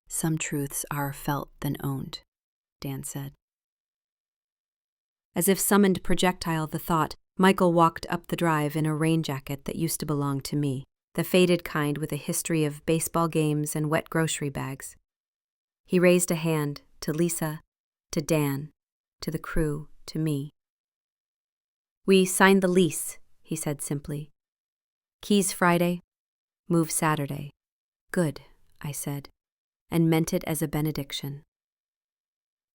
Some truths are felt than owned, Dan said. As if summoned projectile the thought, Michael walked up the drive in a rain jacket that used to belong to me, the faded kind with a history of baseball games and wet grocery bags. He raised a hand to Lisa, to Dan, to the crew, to me. We signed the lease, he said simply. Keys Friday, move Saturday. Good, I said, and meant it as a benediction.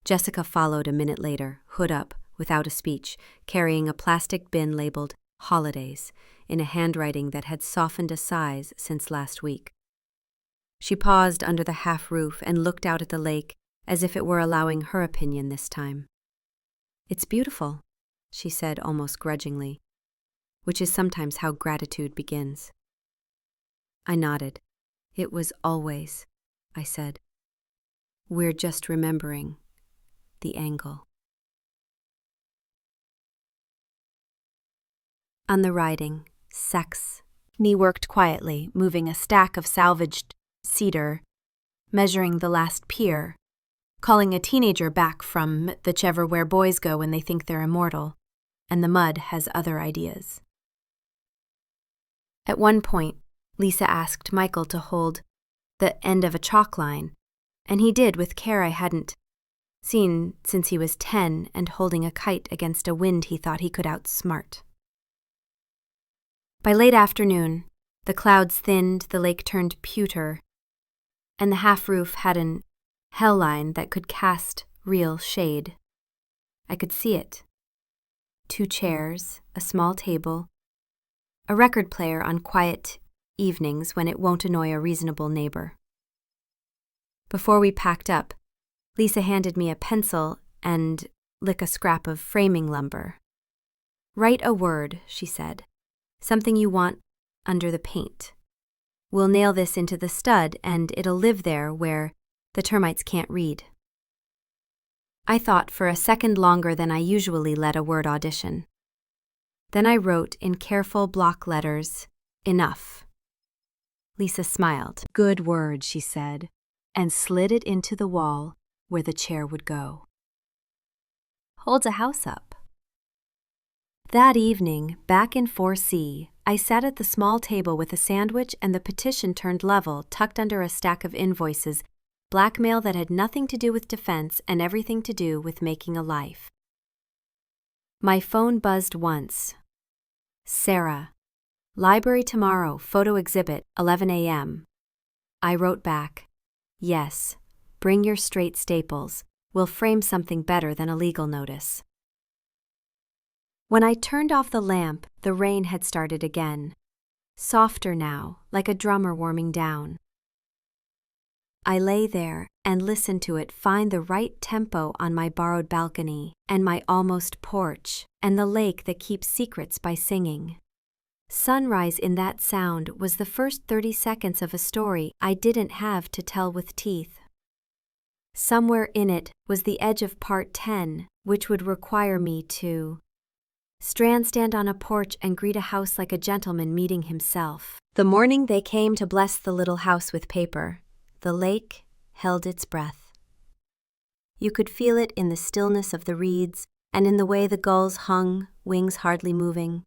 Jessica followed a minute later, hood up, without a speech, carrying a plastic bin labeled Holidays, in a handwriting that had softened a size since last week. She paused under the half-roof and looked out at the lake as if it were allowing her opinion this time. It's beautiful, she said almost grudgingly, which is sometimes how gratitude begins. I nodded. It was always, I said. We're just remembering the angle. On the riding, sex. Nee worked quietly, moving a stack of salvaged cedar, measuring the last pier, calling a teenager back from whichever where boys go when they think they're immortal, and the mud has other ideas. At one point, Lisa asked Michael to hold the end of a chalk line, and he did with care I hadn't seen since he was 10 and holding a kite against a wind he thought he could outsmart. By late afternoon, the clouds thinned, the lake turned pewter, and the half-roof had an hell line that could cast real shade. I could see it. 2 chairs, a small table, a record player on quiet evenings when it won't annoy a reasonable neighbor. Before we packed up, Lisa handed me a pencil and a scrap of framing lumber. Write a word, she said. Something you want under the paint. We'll nail this into the stud and it'll live there where the termites can't read. I thought for a second longer than I usually let a word audition. Then I wrote in careful block letters, enough. Lisa smiled. Good word, she said, and slid it into the wall where the chair would go. Holds a house up. That evening, back in 4C, I sat at the small table with a sandwich and the petition turned level tucked under a stack of invoices, blackmail that had nothing to do with defense and everything to do with making a life. My phone buzzed once. Sarah. Library tomorrow, photo exhibit, 11 a.m. I wrote back, yes, bring your straight staples. We'll frame something better than a legal notice. When I turned off the lamp, the rain had started again. Softer now, like a drummer warming down. I lay there and listened to it find the right tempo on my borrowed balcony and my almost porch and the lake that keeps secrets by singing. Sunrise in that sound was the first 30 seconds of a story I didn't have to tell with teeth. Somewhere in it was the edge of part 10, which would require me to stand on a porch and greet a house like a gentleman meeting himself. The morning they came to bless the little house with paper, the lake held its breath. You could feel it in the stillness of the reeds and in the way the gulls hung, wings hardly moving,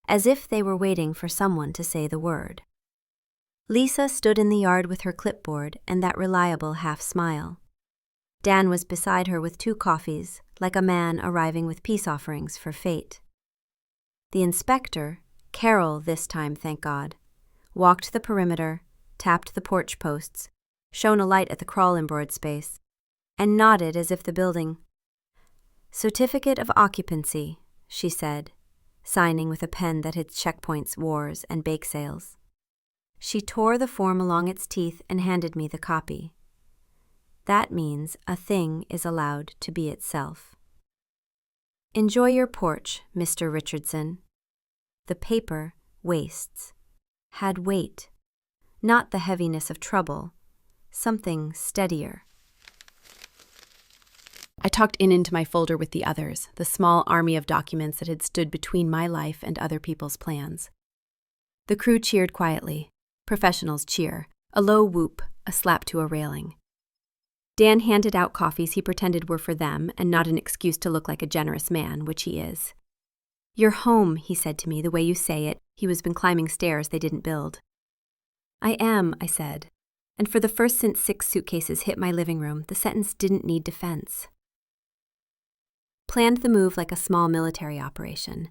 as if they were waiting for someone to say the word. Lisa stood in the yard with her clipboard and that reliable half-smile. Dan was beside her with 2 coffees, like a man arriving with peace offerings for fate. The inspector, Carol this time, thank God, walked the perimeter, tapped the porch posts, shone a light at the crawl-inboard space, and nodded as if the building. Certificate of occupancy, she said, signing with a pen that had checkpoints, wars, and bake sales. She tore the form along its teeth and handed me the copy. That means a thing is allowed to be itself. Enjoy your porch, Mr. Richardson. The paper, wastes, had weight, not the heaviness of trouble, something steadier. I tucked into my folder with the others, the small army of documents that had stood between my life and other people's plans. The crew cheered quietly. Professionals cheer, a low whoop, a slap to a railing. Dan handed out coffees he pretended were for them and not an excuse to look like a generous man, which he is. You're home, he said to me, the way you say it. He was been climbing stairs they didn't build. I am, I said, and for the first since 6 suitcases hit my living room, the sentence didn't need defense. Planned the move like a small military operation.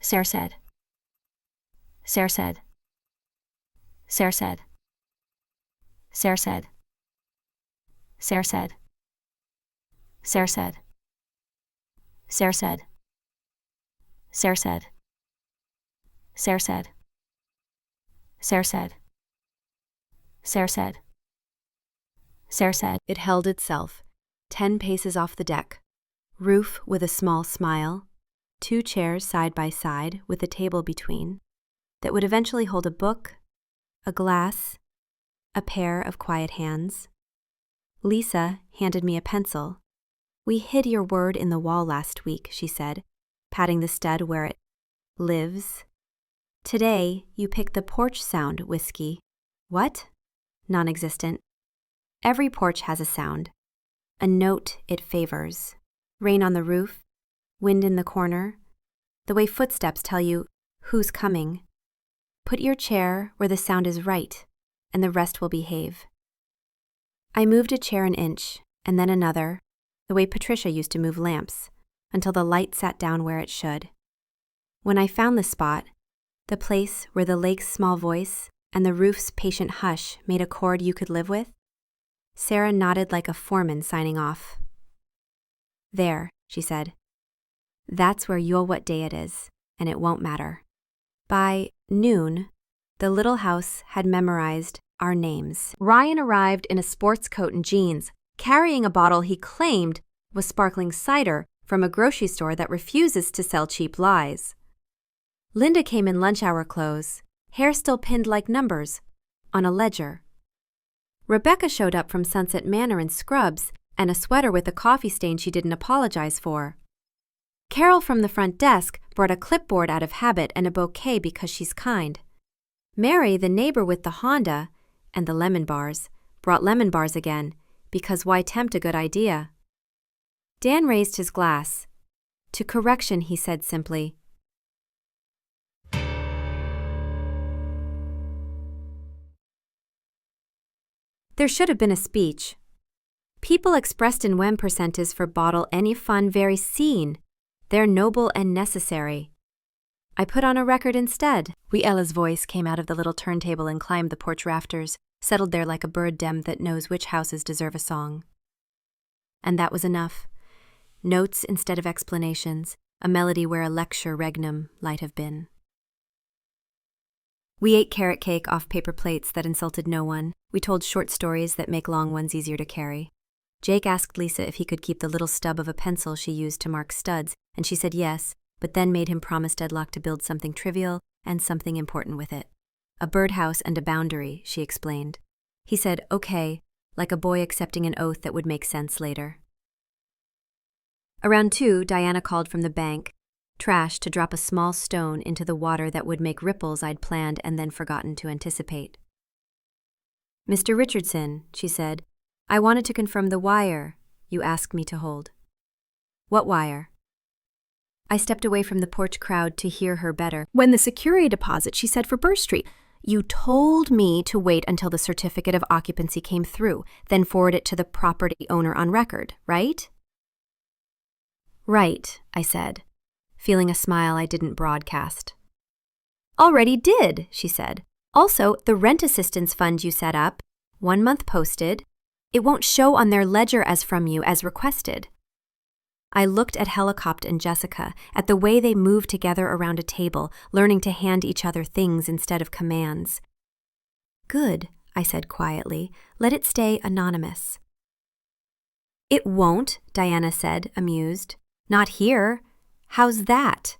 Sarah said. Sarah said. Sarah said. Sarah said. Sarah said. Sarah said. Sarah said. Sarah said. Sarah said. Sarah said. Sarah said. Sarah said. It held itself, 10 paces off the deck. Roof with a small smile, 2 chairs side by side with a table between, that would eventually hold a book, a glass, a pair of quiet hands. Lisa handed me a pencil. "We hid your word in the wall last week," she said, patting the stud where it lives. "Today, you picked the porch sound, Whiskey." "What?" "Non-existent. Every porch has a sound, a note it favors. Rain on the roof, wind in the corner, the way footsteps tell you who's coming. Put your chair where the sound is right, and the rest will behave." I moved a chair an inch, and then another, the way Patricia used to move lamps, until the light sat down where it should. When I found the spot, the place where the lake's small voice and the roof's patient hush made a chord you could live with, Sarah nodded like a foreman signing off. "There," she said. "That's where you'll what day it is, and it won't matter." By noon, the little house had memorized our names. Ryan arrived in a sports coat and jeans, carrying a bottle he claimed was sparkling cider from a grocery store that refuses to sell cheap lies. Linda came in lunch hour clothes, hair still pinned like numbers, on a ledger. Rebecca showed up from Sunset Manor in scrubs and a sweater with a coffee stain she didn't apologize for. Carol from the front desk brought a clipboard out of habit and a bouquet because she's kind. Mary, the neighbor with the Honda and the lemon bars, brought lemon bars again, because why tempt a good idea? Dan raised his glass. "To correction," he said simply. There should have been a speech. People expressed in Wem percentes for bottle any fun very seen. They're noble and necessary. I put on a record instead. Ella's voice came out of the little turntable and climbed the porch rafters, settled there like a bird dem that knows which houses deserve a song. And that was enough. Notes instead of explanations, a melody where a lecture regnum might have been. We ate carrot cake off paper plates that insulted no one. We told short stories that make long ones easier to carry. Jake asked Lisa if he could keep the little stub of a pencil she used to mark studs, and she said yes, but then made him promise Deadlock to build something trivial and something important with it. A birdhouse and a boundary, she explained. He said, okay, like a boy accepting an oath that would make sense later. Around 2, Diana called from the bank, trash to drop a small stone into the water that would make ripples I'd planned and then forgotten to anticipate. "Mr. Richardson," she said, "I wanted to confirm the wire you asked me to hold." "What wire?" I stepped away from the porch crowd to hear her better. "When the security deposit, she said, for Burr Street. You told me to wait until the certificate of occupancy came through, then forward it to the property owner on record, right?" "Right," I said, feeling a smile I didn't broadcast. "Already did," she said. "Also, the rent assistance fund you set up, 1 month posted, it won't show on their ledger as from you as requested." I looked at Helicopter and Jessica, at the way they moved together around a table, learning to hand each other things instead of commands. "Good," I said quietly. "Let it stay anonymous." "It won't," Diana said, amused. "Not here. How's that?"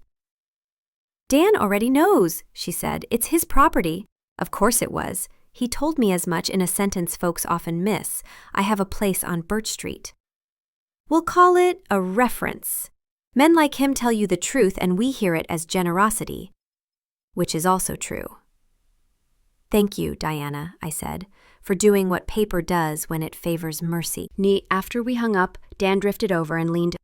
"Dan already knows," she said. "It's his property." Of course it was. He told me as much in a sentence folks often miss. I have a place on Birch Street. "We'll call it a reference. Men like him tell you the truth and we hear it as generosity." Which is also true. "Thank you, Diana," I said, "for doing what paper does when it favors mercy." After we hung up, Dan drifted over and leaned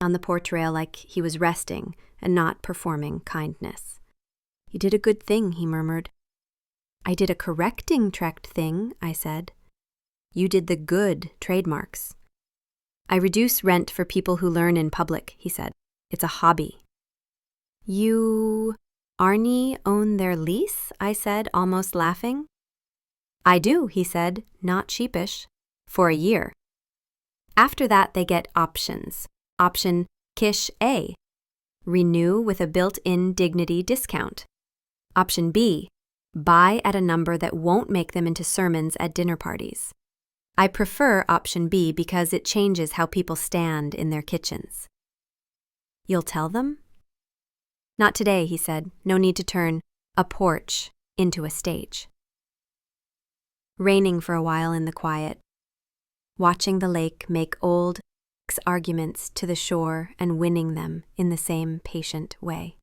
on the porch rail like he was resting and not performing kindness. "You did a good thing," he murmured. "I did a correcting tract thing," I said. "You did the good trademarks." "I reduce rent for people who learn in public," he said. "It's a hobby." You, Arnie, own their lease? I said, almost laughing. I do, he said, not sheepish. For a year. After that, they get options. Option Kish A. Renew with a built-in dignity discount. Option B. Buy at a number that won't make them into sermons at dinner parties. I prefer option B because it changes how people stand in their kitchens. You'll tell them? Not today, he said. No need to turn a porch into a stage. Raining for a while in the quiet. Watching the lake make old arguments to the shore and winning them in the same patient way.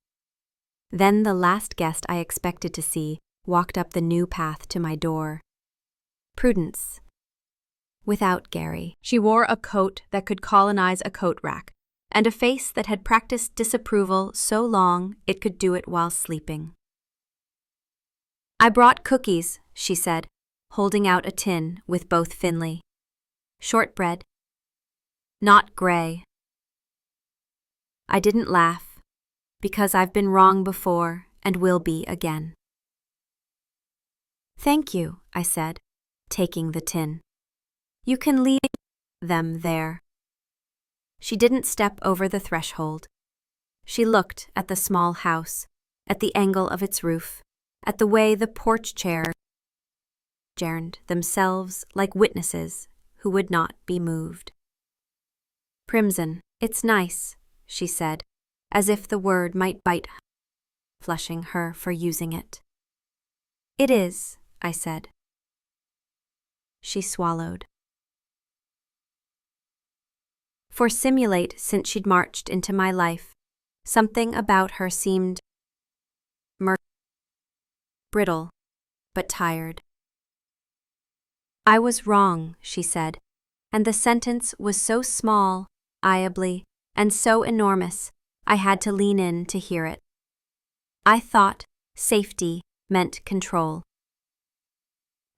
Then the last guest I expected to see walked up the new path to my door. Prudence. Without Gary. She wore a coat that could colonize a coat rack, and a face that had practiced disapproval so long it could do it while sleeping. I brought cookies, she said, holding out a tin with both Finley. Shortbread. Not gray. I didn't laugh, because I've been wrong before and will be again. Thank you, I said, taking the tin. You can leave them there. She didn't step over the threshold. She looked at the small house, at the angle of its roof, at the way the porch chair adjourned themselves like witnesses who would not be moved. Crimson, it's nice, she said, as if the word might bite, flushing her for using it. It is, I said. She swallowed. For simulate, since she'd marched into my life, something about her seemed brittle, but tired. I was wrong, she said, and the sentence was so small, iably, and so enormous, I had to lean in to hear it. I thought safety meant control.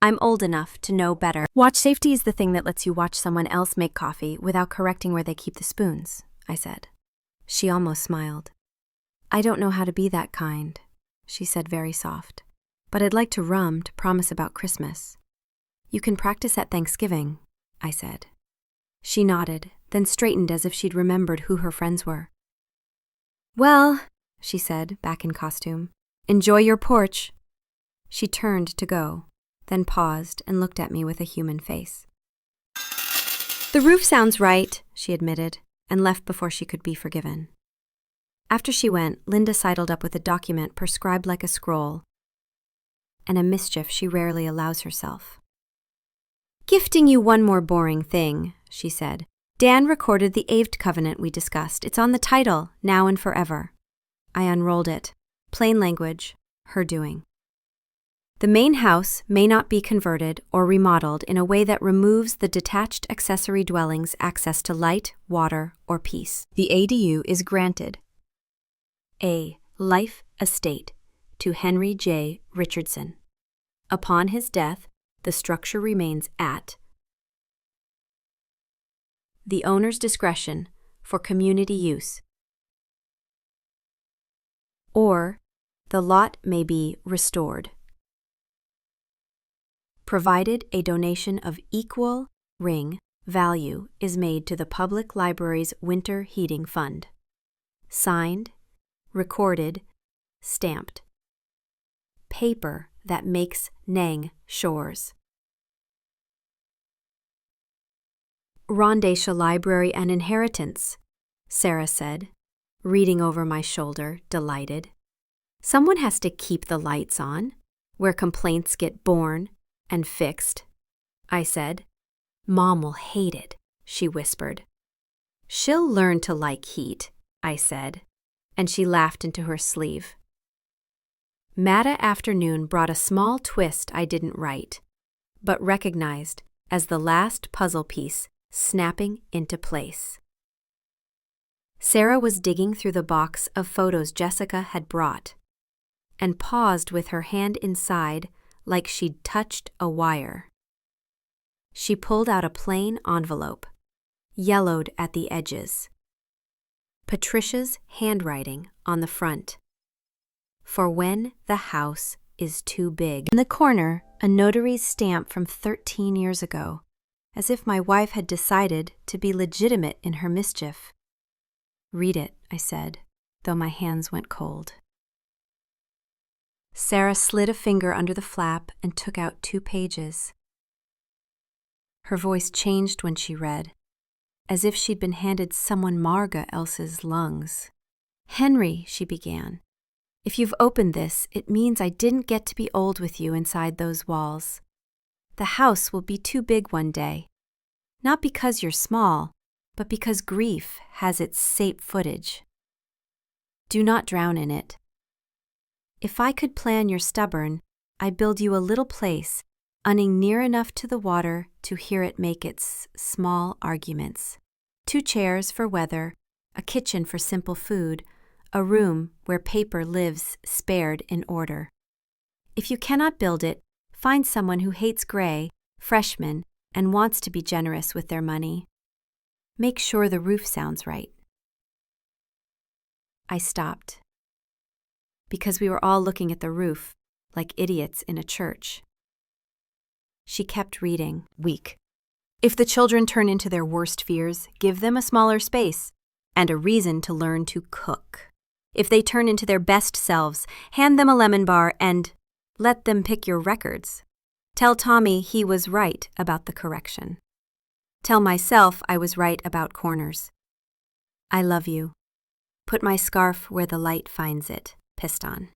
I'm old enough to know better. Watch safety is the thing that lets you watch someone else make coffee without correcting where they keep the spoons, I said. She almost smiled. I don't know how to be that kind, she said very soft, but I'd like to rum to promise about Christmas. You can practice at Thanksgiving, I said. She nodded, then straightened as if she'd remembered who her friends were. Well, she said, back in costume, enjoy your porch. She turned to go, then paused and looked at me with a human face. The roof sounds right, she admitted, and left before she could be forgiven. After she went, Linda sidled up with a document prescribed like a scroll, and a mischief she rarely allows herself. Gifting you one more boring thing, she said. Dan recorded the Aved Covenant we discussed. It's on the title, Now and Forever. I unrolled it. Plain language, her doing. The main house may not be converted or remodeled in a way that removes the detached accessory dwelling's access to light, water, or peace. The ADU is granted a life estate to Henry J. Richardson. Upon his death, the structure remains at the owner's discretion for community use, or the lot may be restored, provided a donation of equal ring value is made to the Public Library's Winter Heating Fund. Signed, recorded, stamped. Paper that makes Nang shores. Rondesha Library and Inheritance, Sarah said, reading over my shoulder, delighted. Someone has to keep the lights on, where complaints get born and fixed, I said. Mom will hate it, she whispered. She'll learn to like heat, I said, and she laughed into her sleeve. Matta afternoon brought a small twist I didn't write, but recognized as the last puzzle piece snapping into place. Sarah was digging through the box of photos Jessica had brought, and paused with her hand inside like she'd touched a wire. She pulled out a plain envelope, yellowed at the edges. Patricia's handwriting on the front. For when the house is too big. In the corner, a notary's stamp from 13 years ago, as if my wife had decided to be legitimate in her mischief. Read it, I said, though my hands went cold. Sarah slid a finger under the flap and took out 2 pages. Her voice changed when she read, as if she'd been handed someone Marga else's lungs. Henry, she began, if you've opened this, it means I didn't get to be old with you inside those walls. The house will be too big one day. Not because you're small, but because grief has its safe footage. Do not drown in it. If I could plan your stubborn, I'd build you a little place, unning near enough to the water to hear it make its small arguments. 2 chairs for weather, a kitchen for simple food, a room where paper lives spared in order. If you cannot build it, find someone who hates gray, freshmen, and wants to be generous with their money. Make sure the roof sounds right. I stopped, because we were all looking at the roof, like idiots in a church. She kept reading. Weak. If the children turn into their worst fears, give them a smaller space and a reason to learn to cook. If they turn into their best selves, hand them a lemon bar and let them pick your records. Tell Tommy he was right about the correction. Tell myself I was right about corners. I love you. Put my scarf where the light finds it. Piston.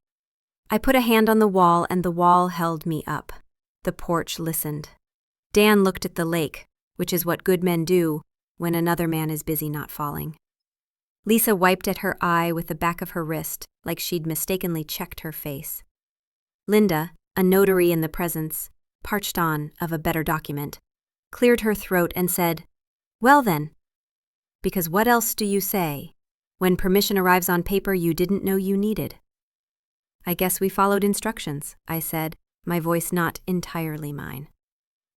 I put a hand on the wall and the wall held me up. The porch listened. Dan looked at the lake, which is what good men do when another man is busy not falling. Lisa wiped at her eye with the back of her wrist, like she'd mistakenly checked her face. Linda, a notary in the presence, parched on of a better document, cleared her throat and said, "Well then, because what else do you say when permission arrives on paper you didn't know you needed?" I guess we followed instructions, I said, my voice not entirely mine.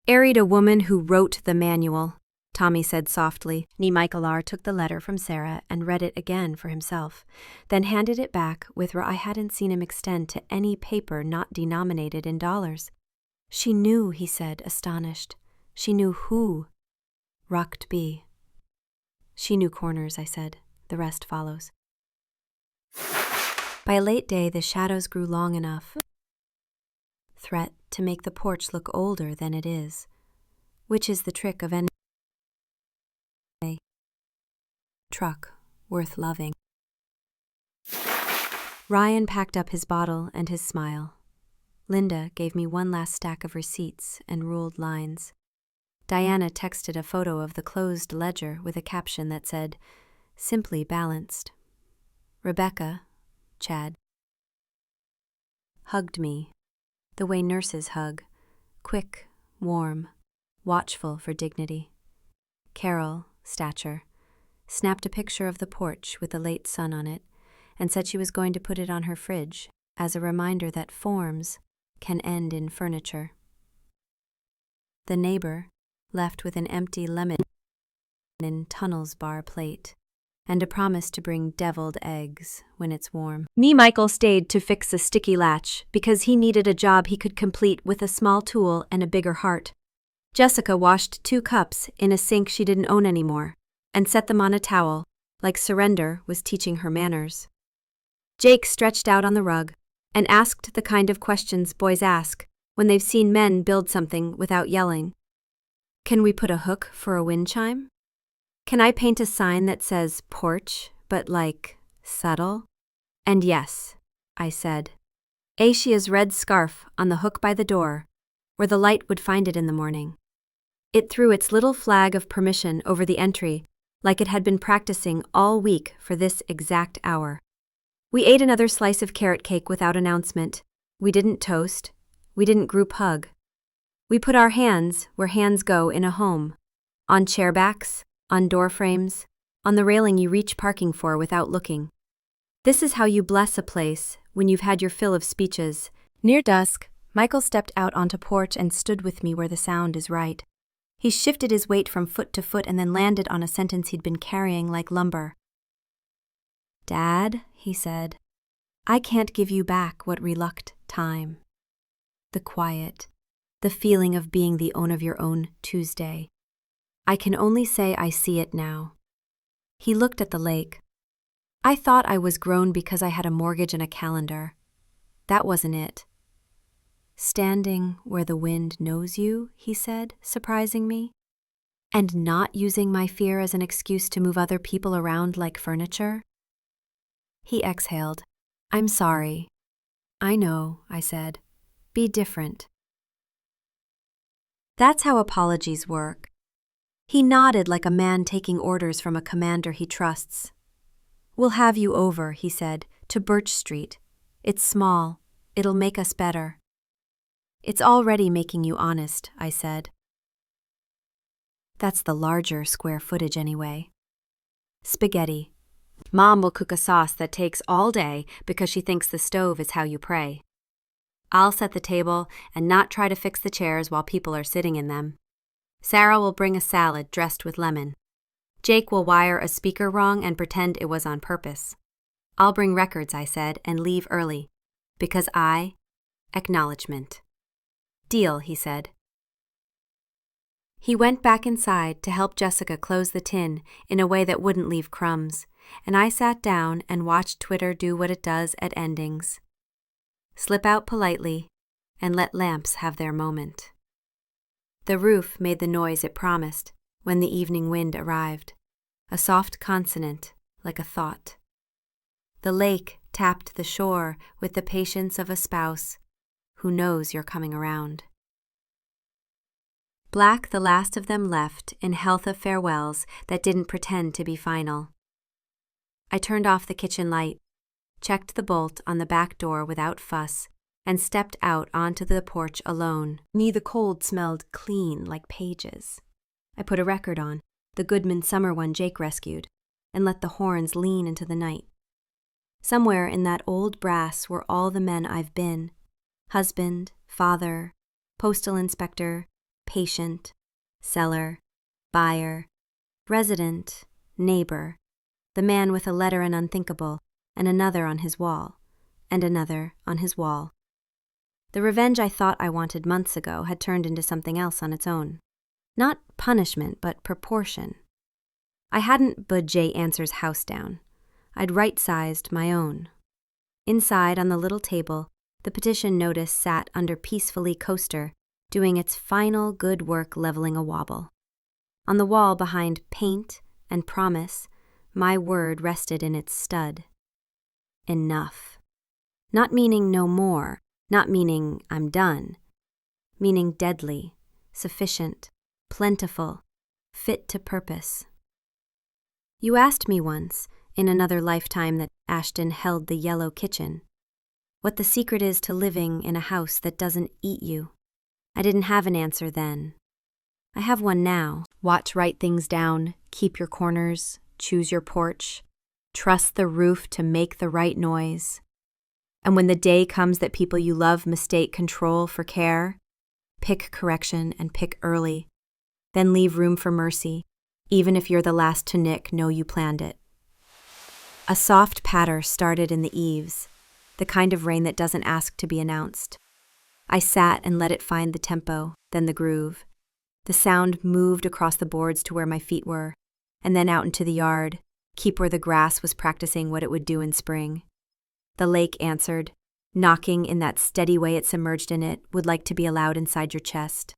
Married a woman who wrote the manual, Tommy said softly. Michaelar took the letter from Sarah and read it again for himself, then handed it back with where I hadn't seen him extend to any paper not denominated in dollars. She knew, he said, astonished. She knew who. Rocked B. She knew corners, I said. The rest follows. By a late day, the shadows grew long enough. Threat to make the porch look older than it is, which is the trick of any truck worth loving. Ryan packed up his bottle and his smile. Linda gave me one last stack of receipts and ruled lines. Diana texted a photo of the closed ledger with a caption that said, "Simply balanced." Rebecca, Chad, hugged me, the way nurses hug, quick, warm, watchful for dignity. Carol, stature, snapped a picture of the porch with the late sun on it and said she was going to put it on her fridge as a reminder that forms can end in furniture. The neighbor left with an empty lemon in Tunnel's bar plate and a promise to bring deviled eggs when it's warm. Michael stayed to fix a sticky latch because he needed a job he could complete with a small tool and a bigger heart. Jessica washed 2 cups in a sink she didn't own anymore and set them on a towel, like surrender was teaching her manners. Jake stretched out on the rug and asked the kind of questions boys ask when they've seen men build something without yelling. Can we put a hook for a wind chime? Can I paint a sign that says porch, but like subtle? And yes, I said. Aishia's red scarf on the hook by the door, where the light would find it in the morning. It threw its little flag of permission over the entry, like it had been practicing all week for this exact hour. We ate another slice of carrot cake without announcement. We didn't toast. We didn't group hug. We put our hands where hands go in a home, on chair backs, on door frames, on the railing you reach parking for without looking. This is how you bless a place when you've had your fill of speeches. Near dusk, Michael stepped out onto porch and stood with me where the sound is right. He shifted his weight from foot to foot and then landed on a sentence he'd been carrying like lumber. Dad, he said. I can't give you back what reluct time. The quiet, the feeling of being the own of your own Tuesday. I can only say I see it now. He looked at the lake. I thought I was grown because I had a mortgage and a calendar. That wasn't it. Standing where the wind knows you, he said, surprising me. And not using my fear as an excuse to move other people around like furniture. He exhaled. I'm sorry. I know, I said. Be different. That's how apologies work. He nodded like a man taking orders from a commander he trusts. We'll have you over, he said, to Birch Street. It's small. It'll make us better. It's already making you honest, I said. That's the larger square footage anyway. Spaghetti. Mom will cook a sauce that takes all day because she thinks the stove is how you pray. I'll set the table and not try to fix the chairs while people are sitting in them. Sarah will bring a salad dressed with lemon. Jake will wire a speaker wrong and pretend it was on purpose. I'll bring records, I said, and leave early. Because acknowledgement. Deal, he said. He went back inside to help Jessica close the tin in a way that wouldn't leave crumbs, and I sat down and watched Twitter do what it does at endings. Slip out politely and let lamps have their moment. The roof made the noise it promised when the evening wind arrived, a soft consonant like a thought. The lake tapped the shore with the patience of a spouse who knows you're coming around. Black, the last of them left in health of farewells that didn't pretend to be final. I turned off the kitchen light, checked the bolt on the back door without fuss, and stepped out onto the porch alone. The cold smelled clean like pages. I put a record on, the Goodman summer one Jake rescued, and let the horns lean into the night. Somewhere in that old brass were all the men I've been: husband, father, postal inspector, patient, seller, buyer, resident, neighbor, the man with a letter and unthinkable, and another on his wall, and another on his wall. The revenge I thought I wanted months ago had turned into something else on its own. Not punishment, but proportion. I hadn't put Jay Answer's house down. I'd right-sized my own. Inside, on the little table, the petition notice sat under peacefully coaster, doing its final good work leveling a wobble. On the wall behind paint and promise, my word rested in its stud. Enough. Not meaning no more, not meaning I'm done. Meaning deadly, sufficient, plentiful, fit to purpose. You asked me once, in another lifetime that Ashton held the yellow kitchen, what the secret is to living in a house that doesn't eat you. I didn't have an answer then. I have one now. Watch write things down, keep your corners, choose your porch, trust the roof to make the right noise. And when the day comes that people you love mistake control for care, pick correction and pick early. Then leave room for mercy, even if you're the last to know you planned it. A soft patter started in the eaves, the kind of rain that doesn't ask to be announced. I sat and let it find the tempo, then the groove. The sound moved across the boards to where my feet were, and then out into the yard, keep where the grass was practicing what it would do in spring. The lake answered, knocking in that steady way it submerged in it would like to be allowed inside your chest.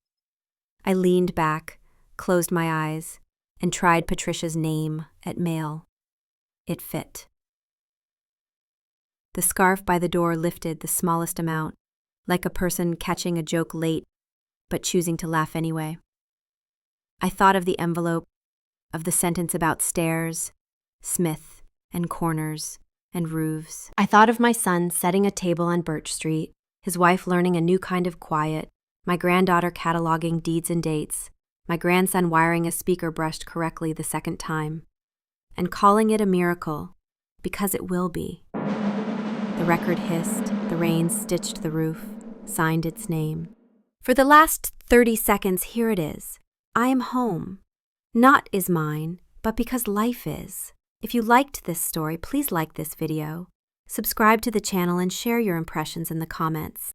I leaned back, closed my eyes, and tried Patricia's name at mail. It fit. The scarf by the door lifted the smallest amount, like a person catching a joke late, but choosing to laugh anyway. I thought of the envelope, of the sentence about stairs, Smith, and corners, and roofs. I thought of my son setting a table on Birch Street, his wife learning a new kind of quiet, my granddaughter cataloging deeds and dates, my grandson wiring a speaker brushed correctly the second time, and calling it a miracle, because it will be. The record hissed, the rain stitched the roof, signed its name. For the last 30 seconds, here it is. I am home. Not is mine, but because life is. If you liked this story, please like this video. Subscribe to the channel and share your impressions in the comments.